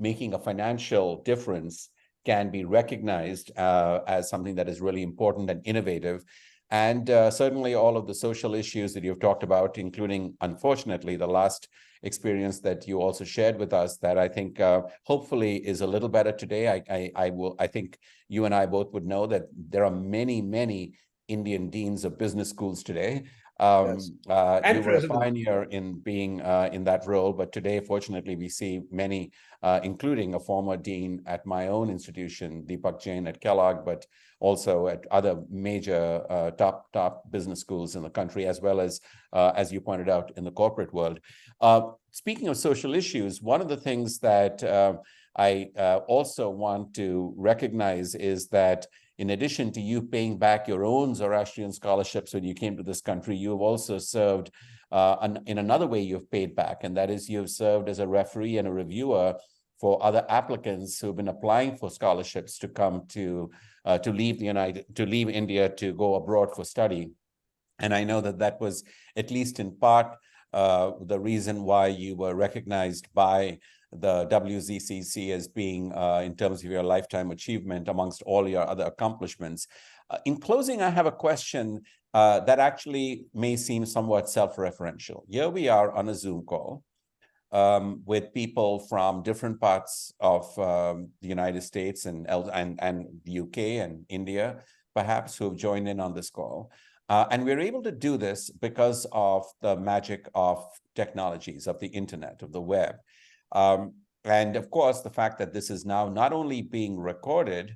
making a financial difference can be recognized as something that is really important and innovative. And certainly all of the social issues that you've talked about, including, unfortunately, the last experience that you also shared with us that I think hopefully is a little better today. I think you and I both would know that there are many, many Indian deans of business schools today. Yes. You were a pioneer in being in that role, but today, fortunately, we see many, including a former dean at my own institution, Deepak Jain at Kellogg, but also at other major top business schools in the country, as well as you pointed out, in the corporate world. Speaking of social issues, one of the things that I also want to recognize is that in addition to you paying back your own Zorashian scholarships when you came to this country, you've also served in another way you've paid back, and that is you've served as a referee and a reviewer for other applicants who've been applying for scholarships to come to leave India to go abroad for study. And I know that was, at least in part, the reason why you were recognized by the WZCC as being, in terms of your lifetime achievement amongst all your other accomplishments. In closing, I have a question that actually may seem somewhat self-referential. Here we are on a Zoom call with people from different parts of the United States and the UK and India, perhaps, who have joined in on this call. And we're able to do this because of the magic of technologies, of the internet, of the web. And of course, the fact that this is now not only being recorded,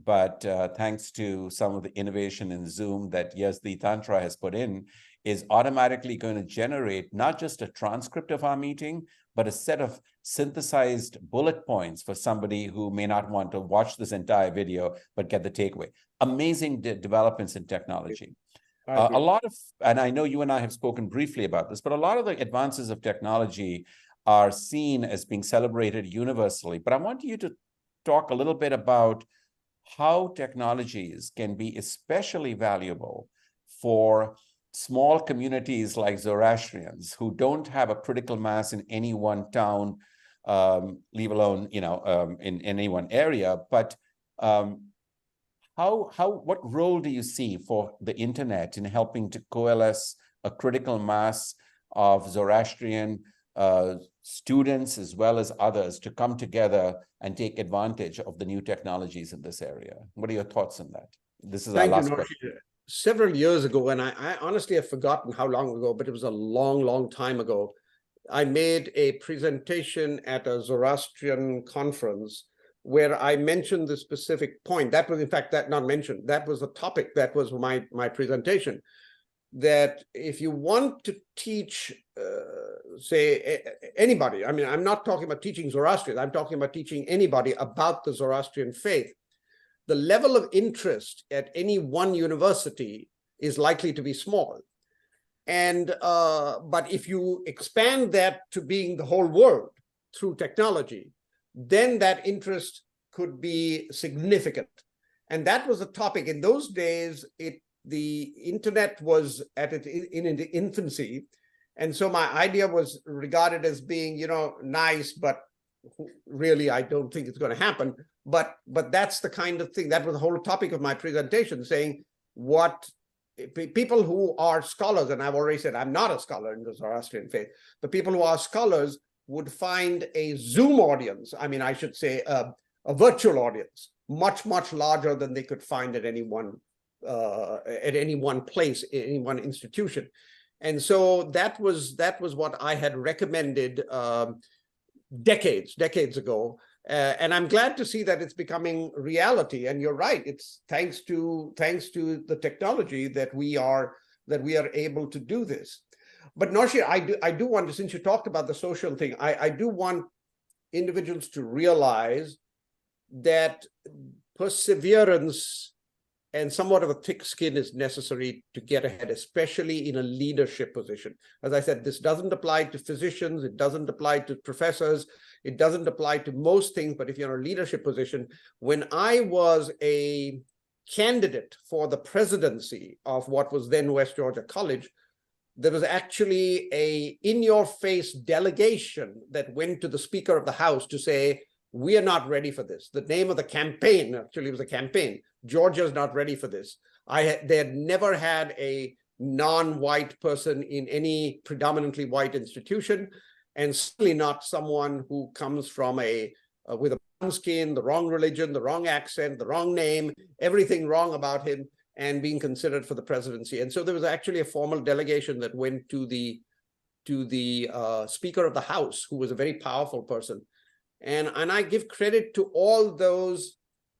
but thanks to some of the innovation in Zoom that Yazdi Tantra has put in, is automatically going to generate not just a transcript of our meeting, but a set of synthesized bullet points for somebody who may not want to watch this entire video, but get the takeaway. Amazing developments in technology. A lot of, and I know you and I have spoken briefly about this, but a lot of the advances of technology are seen as being celebrated universally. But I want you to talk a little bit about how technologies can be especially valuable for small communities like Zorashians who don't have a critical mass in any one town, leave alone, in any one area. But what role do you see for the internet in helping to coalesce a critical mass of Zoroastrian students as well as others to come together and take advantage of the new technologies in this area? What are your thoughts on that? This is our last question. Several years ago, and I honestly have forgotten how long ago, but it was a long, long time ago, I made a presentation at a Zoroastrian conference where I mentioned the specific point. That was, in fact, not mentioned. That was the topic. That was my presentation. That if you want to teach, say, anybody, I mean, I'm not talking about teaching Zoroastrian, I'm talking about teaching anybody about the Zoroastrian faith, the level of interest at any one university is likely to be small. And but if you expand that to being the whole world through technology, then that interest could be significant. And that was a topic. In those days, the internet was in its infancy. And so my idea was regarded as being, nice, but really, I don't think it's going to happen. But that's the kind of thing, that was the whole topic of my presentation, saying what people who are scholars, and I've already said I'm not a scholar in the Zoroastrian faith, but people who are scholars would find a Zoom audience, I mean, I should say a virtual audience, much, much larger than they could find at any one place, any one institution. And so that was what I had recommended decades ago. And I'm glad to see that it's becoming reality. And you're right, it's thanks to the technology that we are able to do this. But Noshir, I do want to, since you talked about the social thing, I do want individuals to realize that perseverance and somewhat of a thick skin is necessary to get ahead, especially in a leadership position. As I said, this doesn't apply to physicians, it doesn't apply to professors, it doesn't apply to most things, but if you're in a leadership position, when I was a candidate for the presidency of what was then West Georgia College, there was actually a in-your-face delegation that went to the Speaker of the House to say, we are not ready for this. The name of the campaign, actually, was a campaign. Georgia's not ready for this. They had never had a non-white person in any predominantly white institution, and certainly not someone who comes from with a brown skin, the wrong religion, the wrong accent, the wrong name, everything wrong about him, and being considered for the presidency. And so there was actually a formal delegation that went to the Speaker of the House, who was a very powerful person. And I give credit to all those,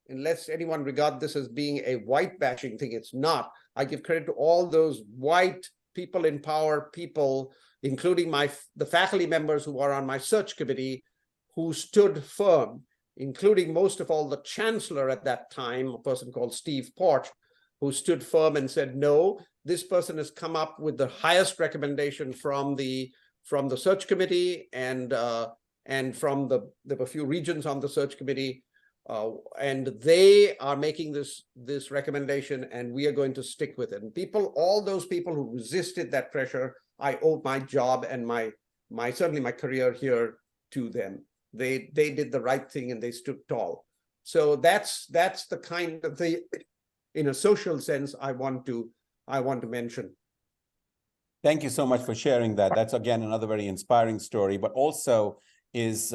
unless anyone regard this as being a white bashing thing, it's not. I give credit to all those white people in power, people, including the faculty members who are on my search committee, who stood firm, including most of all the chancellor at that time, a person called Steve Porch, who stood firm and said, no, this person has come up with the highest recommendation from the search committee, and from there were a few regions on the search committee, and they are making this recommendation, and we are going to stick with it. And all those people who resisted that pressure, I owe my job and certainly my career here to them. They did the right thing and they stood tall. So that's the kind of the, in a social sense, I want to mention. Thank you so much for sharing that. That's, again, another very inspiring story, but also is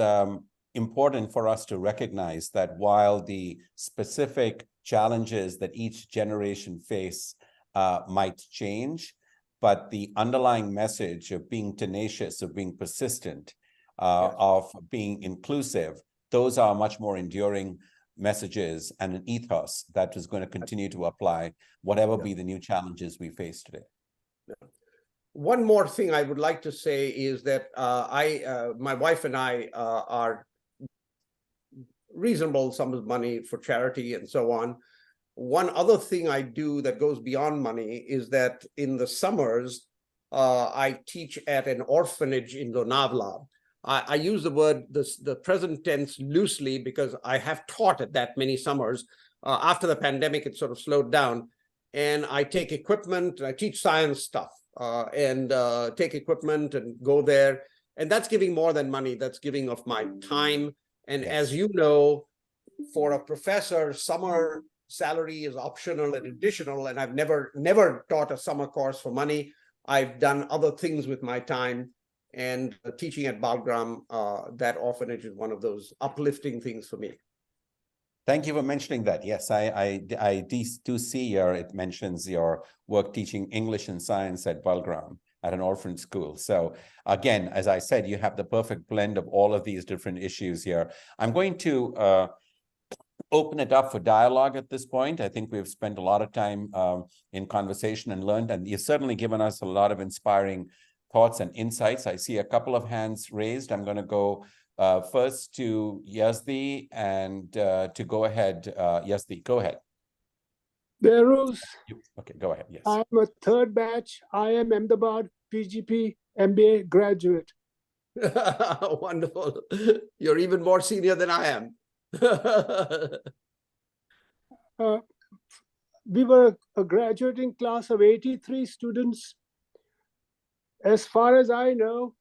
important for us to recognize that while the specific challenges that each generation face might change, but the underlying message of being tenacious, of being persistent, of being inclusive, those are much more enduring messages and an ethos that is going to continue to apply, whatever be the new challenges we face today. One more thing I would like to say is that my wife and I are reasonable sum of money for charity and so on. One other thing I do that goes beyond money is that in the summers, I teach at an orphanage in Lonavala. I use the present tense loosely because I have taught at that many summers. After the pandemic, it sort of slowed down. And I take equipment, I teach science stuff and take equipment and go there. And that's giving more than money. That's giving of my time. And as you know, for a professor, summer salary is optional and additional. And I've never taught a summer course for money. I've done other things with my time. And teaching at Balgram, that orphanage is one of those uplifting things for me. Thank you for mentioning that. Yes, I do see here it mentions your work teaching English and science at Balgram at an orphan school. So again, as I said, you have the perfect blend of all of these different issues here. I'm going to open it up for dialogue at this point. I think we've spent a lot of time in conversation and learned, and you've certainly given us a lot of inspiring thoughts and insights. I see a couple of hands raised. I'm going to go first to Yazdi and to go ahead. Yazdi, go ahead. Beheruz. Okay, go ahead. Yes. I'm a third batch. I am Ahmedabad PGP MBA graduate. Wonderful. You're even more senior than I am. We were a graduating class of 83 students. As far as I know,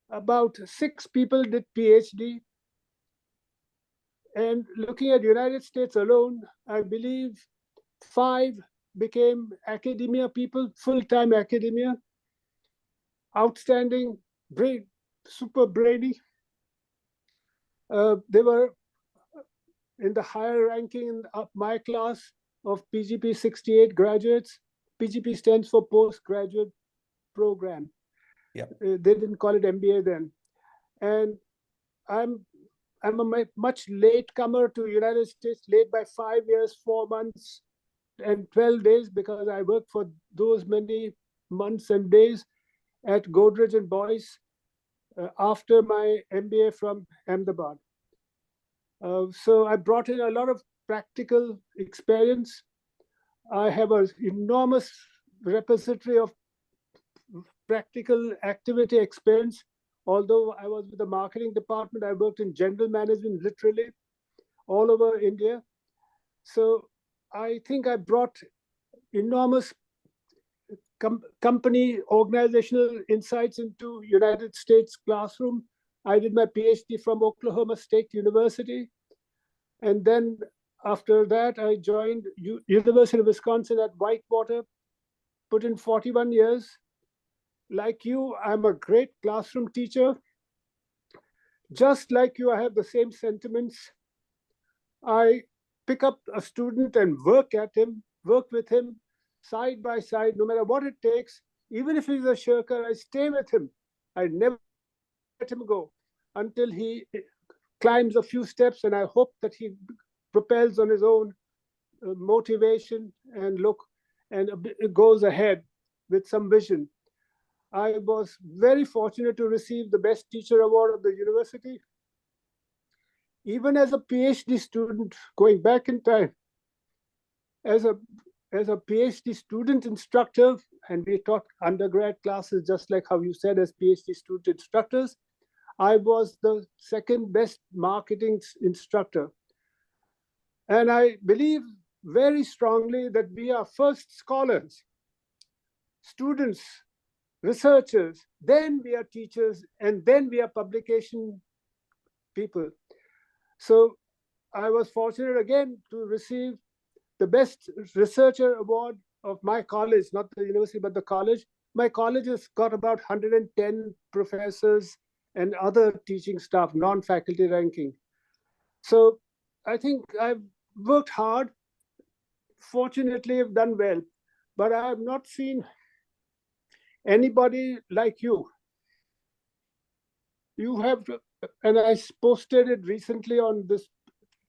about 6 people did PhD. And looking at the United States alone, I believe 5 became academia people, full-time academia, outstanding, brain, super brainy. They were in the higher ranking of my class of PGP 68 graduates. PGP stands for postgraduate program. They didn't call it MBA then. And I'm a much latecomer to United States, late by 5 years, 4 months, and 12 days, because I worked for those many months and days at Godrej and Boyce after my MBA from Ahmedabad. So I brought in a lot of practical experience. I have an enormous repository of practical activity experience. Although I was with the marketing department, I worked in general management literally all over India. So I think I brought enormous company organizational insights into United States classroom. I did my PhD from Oklahoma State University. And then after that, I joined University of Wisconsin at Whitewater, put in 41 years. Like you, I'm a great classroom teacher. Just like you, I have the same sentiments. I pick up a student and work with him side by side, no matter what it takes. Even if he's a shirker, I stay with him. I never let him go until he climbs a few steps, and I hope that he propels on his own motivation and goes ahead with some vision. I was very fortunate to receive the Best Teacher Award of the university. Even as a PhD student, going back in time, as a PhD student instructor, and we taught undergrad classes just like how you said as PhD student instructors, I was the second best marketing instructor. And I believe very strongly that we are first scholars, students, researchers, then we are teachers, and then we are publication people. So I was fortunate again to receive the Best Researcher Award of my college, not the university, but the college. My college has got about 110 professors and other teaching staff, non-faculty ranking. So I think I've worked hard. Fortunately, I've done well. but I have not seen anybody like you. You have, and I posted it recently on this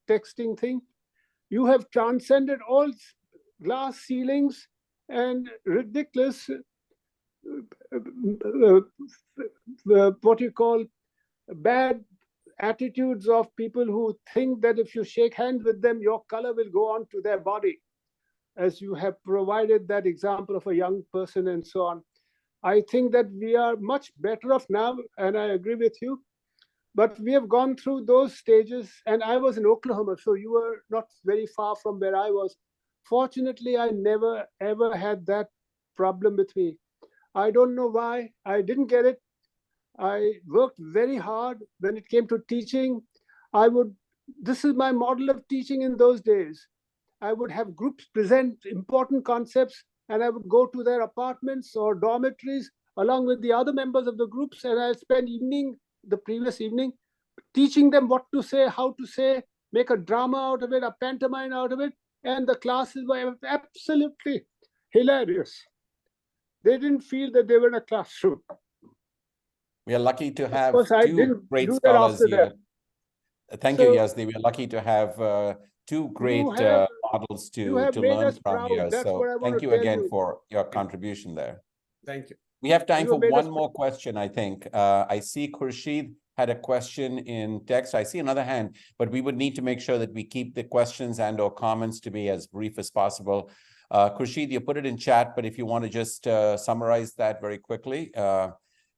texting thing, you have transcended all glass ceilings and ridiculous, what you call bad attitudes of people who think that if you shake hands with them, your color will go on to their body, as you have provided that example of a young person and so on. I think that we are much better off now, and I agree with you. But we have gone through those stages, and I was in Oklahoma, so you were not very far from where I was. Fortunately, I never, ever had that problem with me. I don't know why. I didn't get it. I worked very hard when it came to teaching. This is my model of teaching in those days. I would have groups present important concepts, and I would go to their apartments or dormitories along with the other members of the groups, and I'll spend the previous evening, teaching them what to say, how to say, make a drama out of it, a pantomime out of it, and the classes were absolutely hilarious. They didn't feel that they were in a classroom. We are lucky to have two great scholars here. Thank you, Yazdi. We are lucky to have two great models to learn from here. So thank you again for your contribution there. Thank you. We have time for one more question, I think. I see Khurshid had a question in text. I see another hand, but we would need to make sure that we keep the questions and or comments to be as brief as possible. Khurshid, you put it in chat, but if you want to just summarize that very quickly.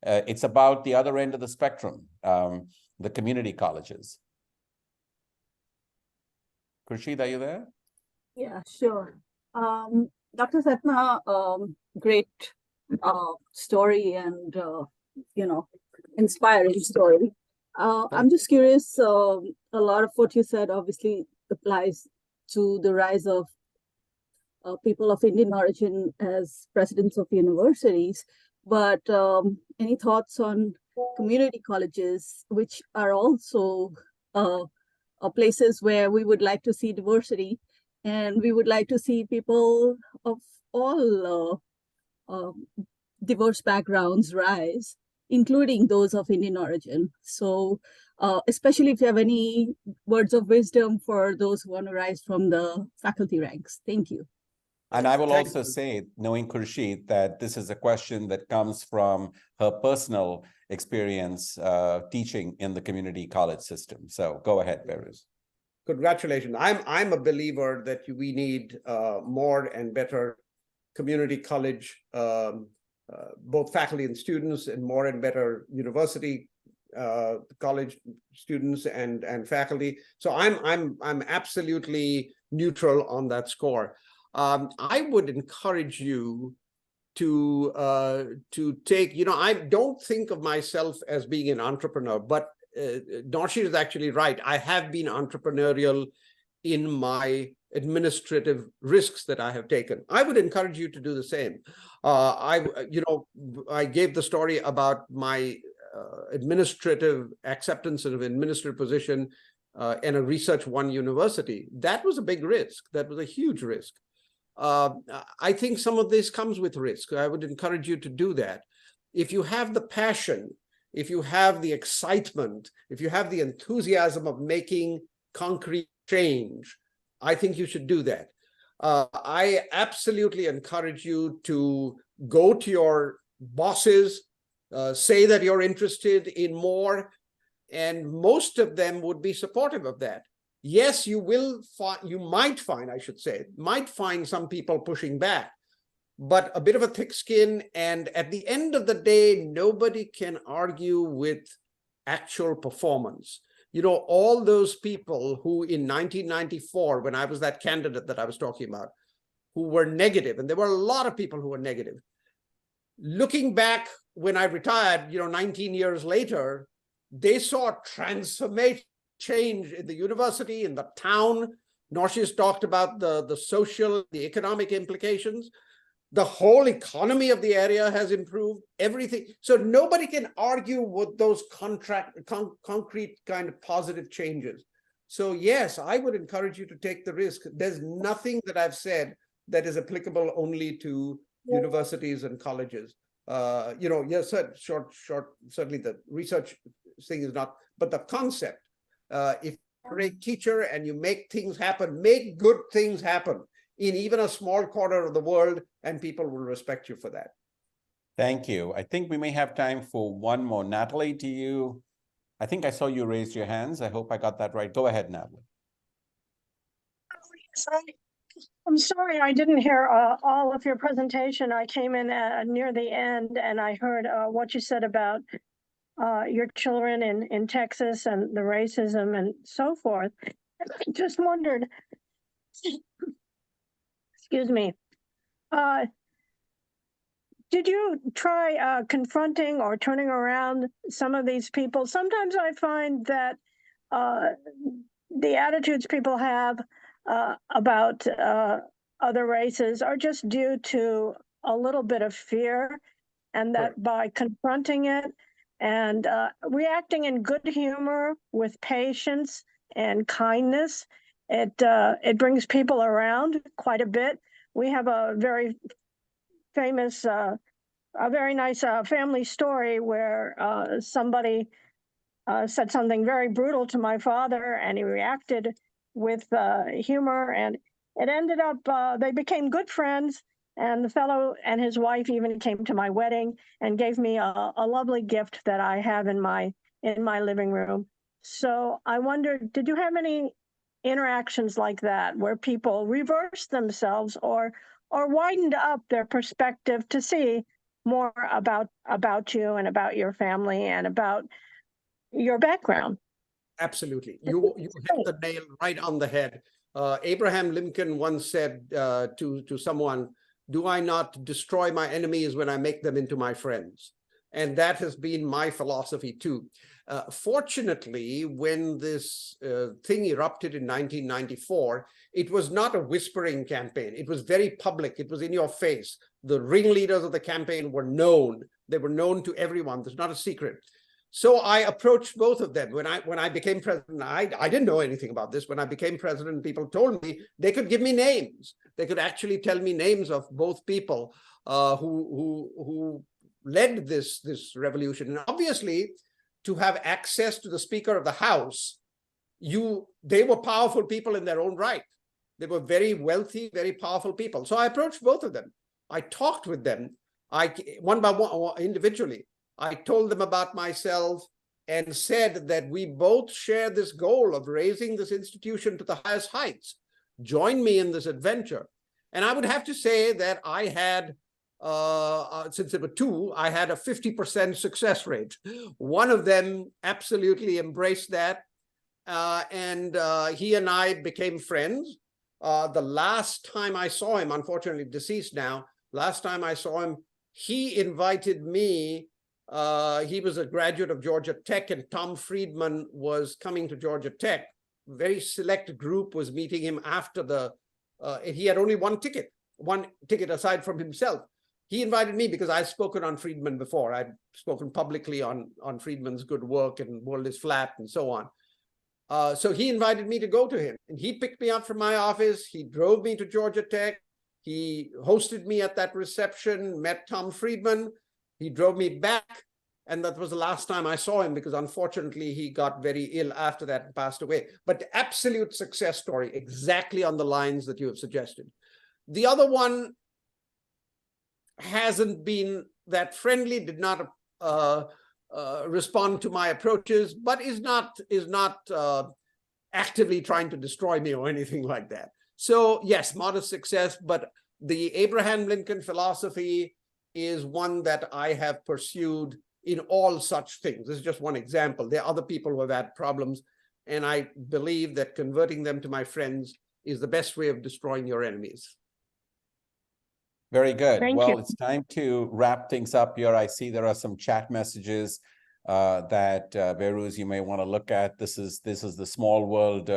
It's about the other end of the spectrum, the community colleges. Khurshid, are you there? Yeah, sure. Dr. Sethna, great story and, inspiring story. I'm just curious, a lot of what you said obviously applies to the rise of people of Indian origin as presidents of universities. But any thoughts on community colleges, which are also places where we would like to see diversity, and we would like to see people of all diverse backgrounds rise, including those of Indian origin. So especially if you have any words of wisdom for those who want to rise from the faculty ranks. Thank you. And I will also say, knowing Khurshid, that this is a question that comes from her personal experience teaching in the community college system. So go ahead, Beheruz. Congratulations. I'm a believer that we need more and better community college, both faculty and students, and more and better university college students and faculty. So I'm absolutely neutral on that score. I would encourage you to take, I don't think of myself as being an entrepreneur, but Noshir is actually right. I have been entrepreneurial in my administrative risks that I have taken. I would encourage you to do the same. I gave the story about my administrative acceptance of an administrative position in a Research One university. That was a big risk. That was a huge risk. I think some of this comes with risk. I would encourage you to do that. If you have the passion, if you have the excitement, if you have the enthusiasm of making concrete change, I think you should do that. I absolutely encourage you to go to your bosses, say that you're interested in more, and most of them would be supportive of that. Yes, you might find some people pushing back, but a bit of a thick skin. And at the end of the day, nobody can argue with actual performance. All those people who in 1994, when I was that candidate that I was talking about, who were negative, and there were a lot of people who were negative. Looking back when I retired, 19 years later, they saw transformation, change in the university, in the town. Noshir's talked about the social, the economic implications. The whole economy of the area has improved, everything. So nobody can argue with those concrete kind of positive changes. So yes, I would encourage you to take the risk. There's nothing that I've said that is applicable only to universities and colleges. Yes, certainly the research thing is not, but the concept, if you're a teacher and you make things happen, make good things happen in even a small corner of the world, and people will respect you for that. Thank you. I think we may have time for one more. Natalie, I think I saw you raise your hands. I hope I got that right. Go ahead, Natalie. I'm sorry, I didn't hear all of your presentation. I came in near the end and I heard what you said about your children in Texas and the racism and so forth. Just wondered, excuse me, did you try confronting or turning around some of these people? Sometimes I find that the attitudes people have about other races are just due to a little bit of fear, and that by confronting it and reacting in good humor with patience and kindness, it brings people around quite a bit. We have a very famous, a very nice family story where somebody said something very brutal to my father, and he reacted with humor, and it ended up, they became good friends, and the fellow and his wife even came to my wedding and gave me a lovely gift that I have in my living room. So I wondered, did you have any interactions like that where people reversed themselves or widened up their perspective to see more about you and about your family and about your background? Absolutely. You hit the nail right on the head. Abraham Lincoln once said to someone, "Do I not destroy my enemies when I make them into my friends?" And that has been my philosophy too. Fortunately, when this thing erupted in 1994, it was not a whispering campaign. It was very public. It was in your face. The ringleaders of the campaign were known. They were known to everyone. There's not a secret. So I approached both of them. When I became president, I didn't know anything about this. When I became president, people told me they could give me names. They could actually tell me names of both people who led this revolution. And obviously, to have access to the Speaker of the House, they were powerful people in their own right. They were very wealthy, very powerful people. So I approached both of them. I talked with them, one by one, individually. I told them about myself and said that we both share this goal of raising this institution to the highest heights. Join me in this adventure. And I would have to say that I had, since there were two, I had a 50% success rate. One of them absolutely embraced that. And he and I became friends. The last time I saw him, unfortunately deceased now, last time I saw him, he invited me. He was a graduate of Georgia Tech, and Tom Friedman was coming to Georgia Tech. Very select group was meeting him after he had only one ticket aside from himself. He invited me because I'd spoken on Friedman before. I'd spoken publicly on Friedman's good work and World is Flat and so on. So he invited me to go to him, and he picked me up from my office. He drove me to Georgia Tech. He hosted me at that reception, met Tom Friedman. He drove me back, and that was the last time I saw him because unfortunately he got very ill after that and passed away. But the absolute success story, exactly on the lines that you have suggested. The other one hasn't been that friendly, did not respond to my approaches, but is not actively trying to destroy me or anything like that. So yes, modest success, but the Abraham Lincoln philosophy is one that I have pursued in all such things. This is just one example. There are other people who have had problems, and I believe that converting them to my friends is the best way of destroying your enemies. Very good. Thank Well, you. it's time to wrap things up here. I see there are some chat messages that Beheruz, you may want to look at. This is the small world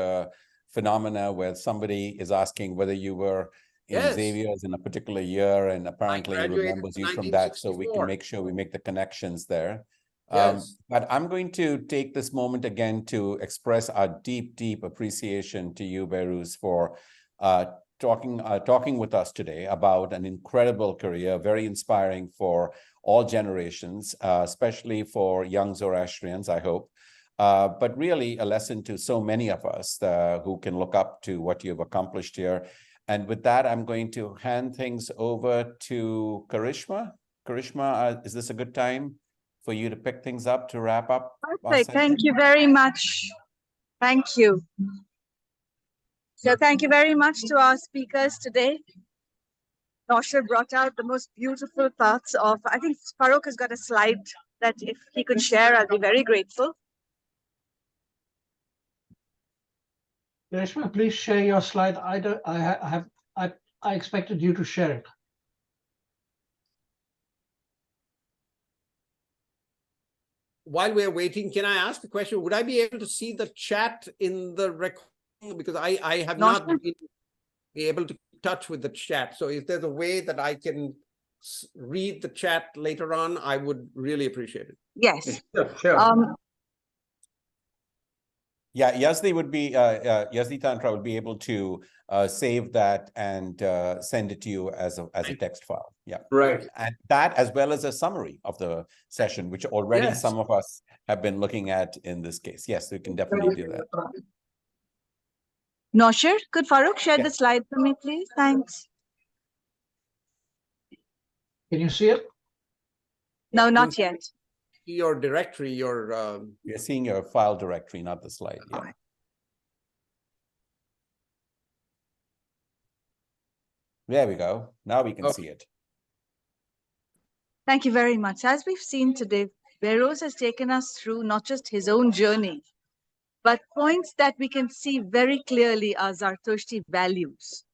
phenomena where somebody is asking whether you were in Xavier's in a particular year, and apparently he remembers you from that, so we can make sure we make the connections there. Yes. But I'm going to take this moment again to express our deep, deep appreciation to you, Beheruz, for talking with us today about an incredible career, very inspiring for all generations, especially for young Zoroastrians, I hope. But really a lesson to so many of us who can look up to what you've accomplished here. And with that, I'm going to hand things over to Karishma. Karishma, is this a good time for you to pick things up to wrap up? Perfect. Thank you very much. Thank you. So thank you very much to our speakers today. Noshir brought out the most beautiful parts of, I think Farrokh has got a slide that if he could share, I'll be very grateful. Karishma, please share your slide. I expected you to share it. While we're waiting, can I ask a question? Would I be able to see the chat in the recording? Because I have not been able to touch with the chat. So if there's a way that I can read the chat later on, I would really appreciate it. Yes. Sure. Yeah, Yazdi would be, Yazdi Tantra would be able to save that and send it to you as a text file. Yeah. Right. And that as well as a summary of the session, which already Yes. some of us have been looking at in this case. Yes, we can definitely do that. Noshir, could Farrokh share Yeah. the slide for me, please? Thanks. Can you see it? No, not yet. Your directory, your You're seeing your file directory, not the slide. Yeah. All right. There we go. Now we can Okay. see it. Thank you very much. As we've seen today, Beheruz has taken us through not just his own journey, but points that we can see very clearly are Zartushti values.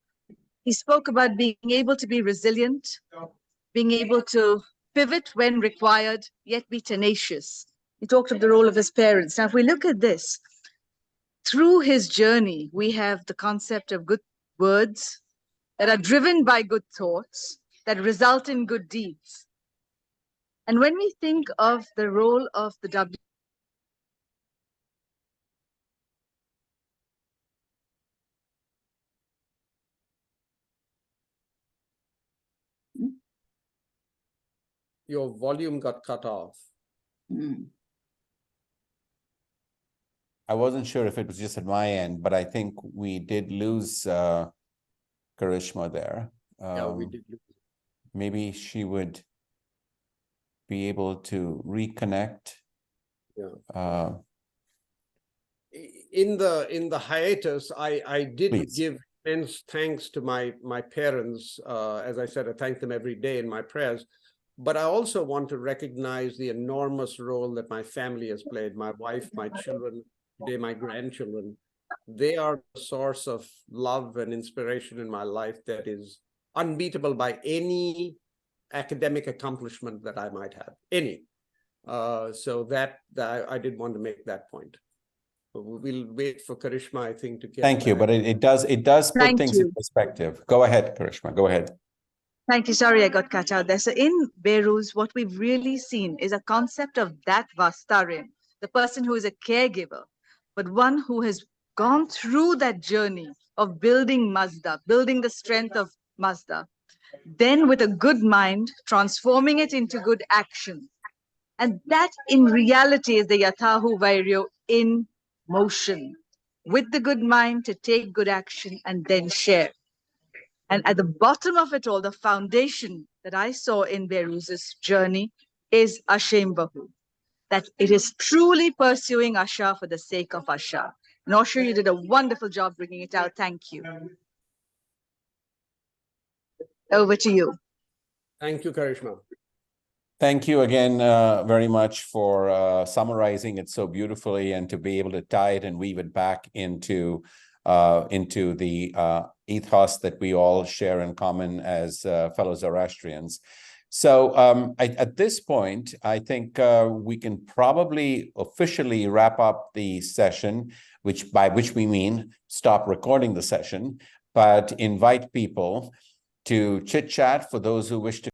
He spoke about being able to be resilient, being able to pivot when required, yet be tenacious. He talked of the role of his parents. Now, if we look at this, through his journey, we have the concept of good words that are driven by good thoughts, that result in good deeds. And when we think of the role of the your volume got cut off. I wasn't sure if it was just at my end, but I think we did lose Karishma there. Yeah, we did. Maybe she would be able to reconnect. Yeah. In the hiatus, I did Please. give immense thanks to my parents. As I said, I thank them every day in my prayers. But I also want to recognize the enormous role that my family has played. My wife, my children, today my grandchildren. They are a source of love and inspiration in my life that is unbeatable by any academic accomplishment that I might have, any. So that I did want to make that point. We'll wait for Karishma, I think, to get Thank you, back. but it does put Thank things you. in perspective. Go ahead, Karishma, go ahead. Thank you. Sorry, I got cut out there. So in Beheruz, what we've really seen is a concept of that Vastarin, the person who is a caregiver, but one who has gone through that journey of building Mazda, building the strength of Mazda, then with a good mind, transforming it into good action. And that in reality is the Yathahu Vairyo in motion, with the good mind to take good action and then share. And at the bottom of it all, the foundation that I saw in Beheruz's journey is Ashem Bahu, that it is truly pursuing Asha for the sake of Asha. Noshir, you did a wonderful job bringing it out. Thank you. Over to you. Thank you, Karishma. Thank you again very much for summarizing it so beautifully and to be able to tie it and weave it back into the ethos that we all share in common as fellow Zoroastrians. So at this point, I think we can probably officially wrap up the session, by which we mean stop recording the session, but invite people to chit chat for those who wish to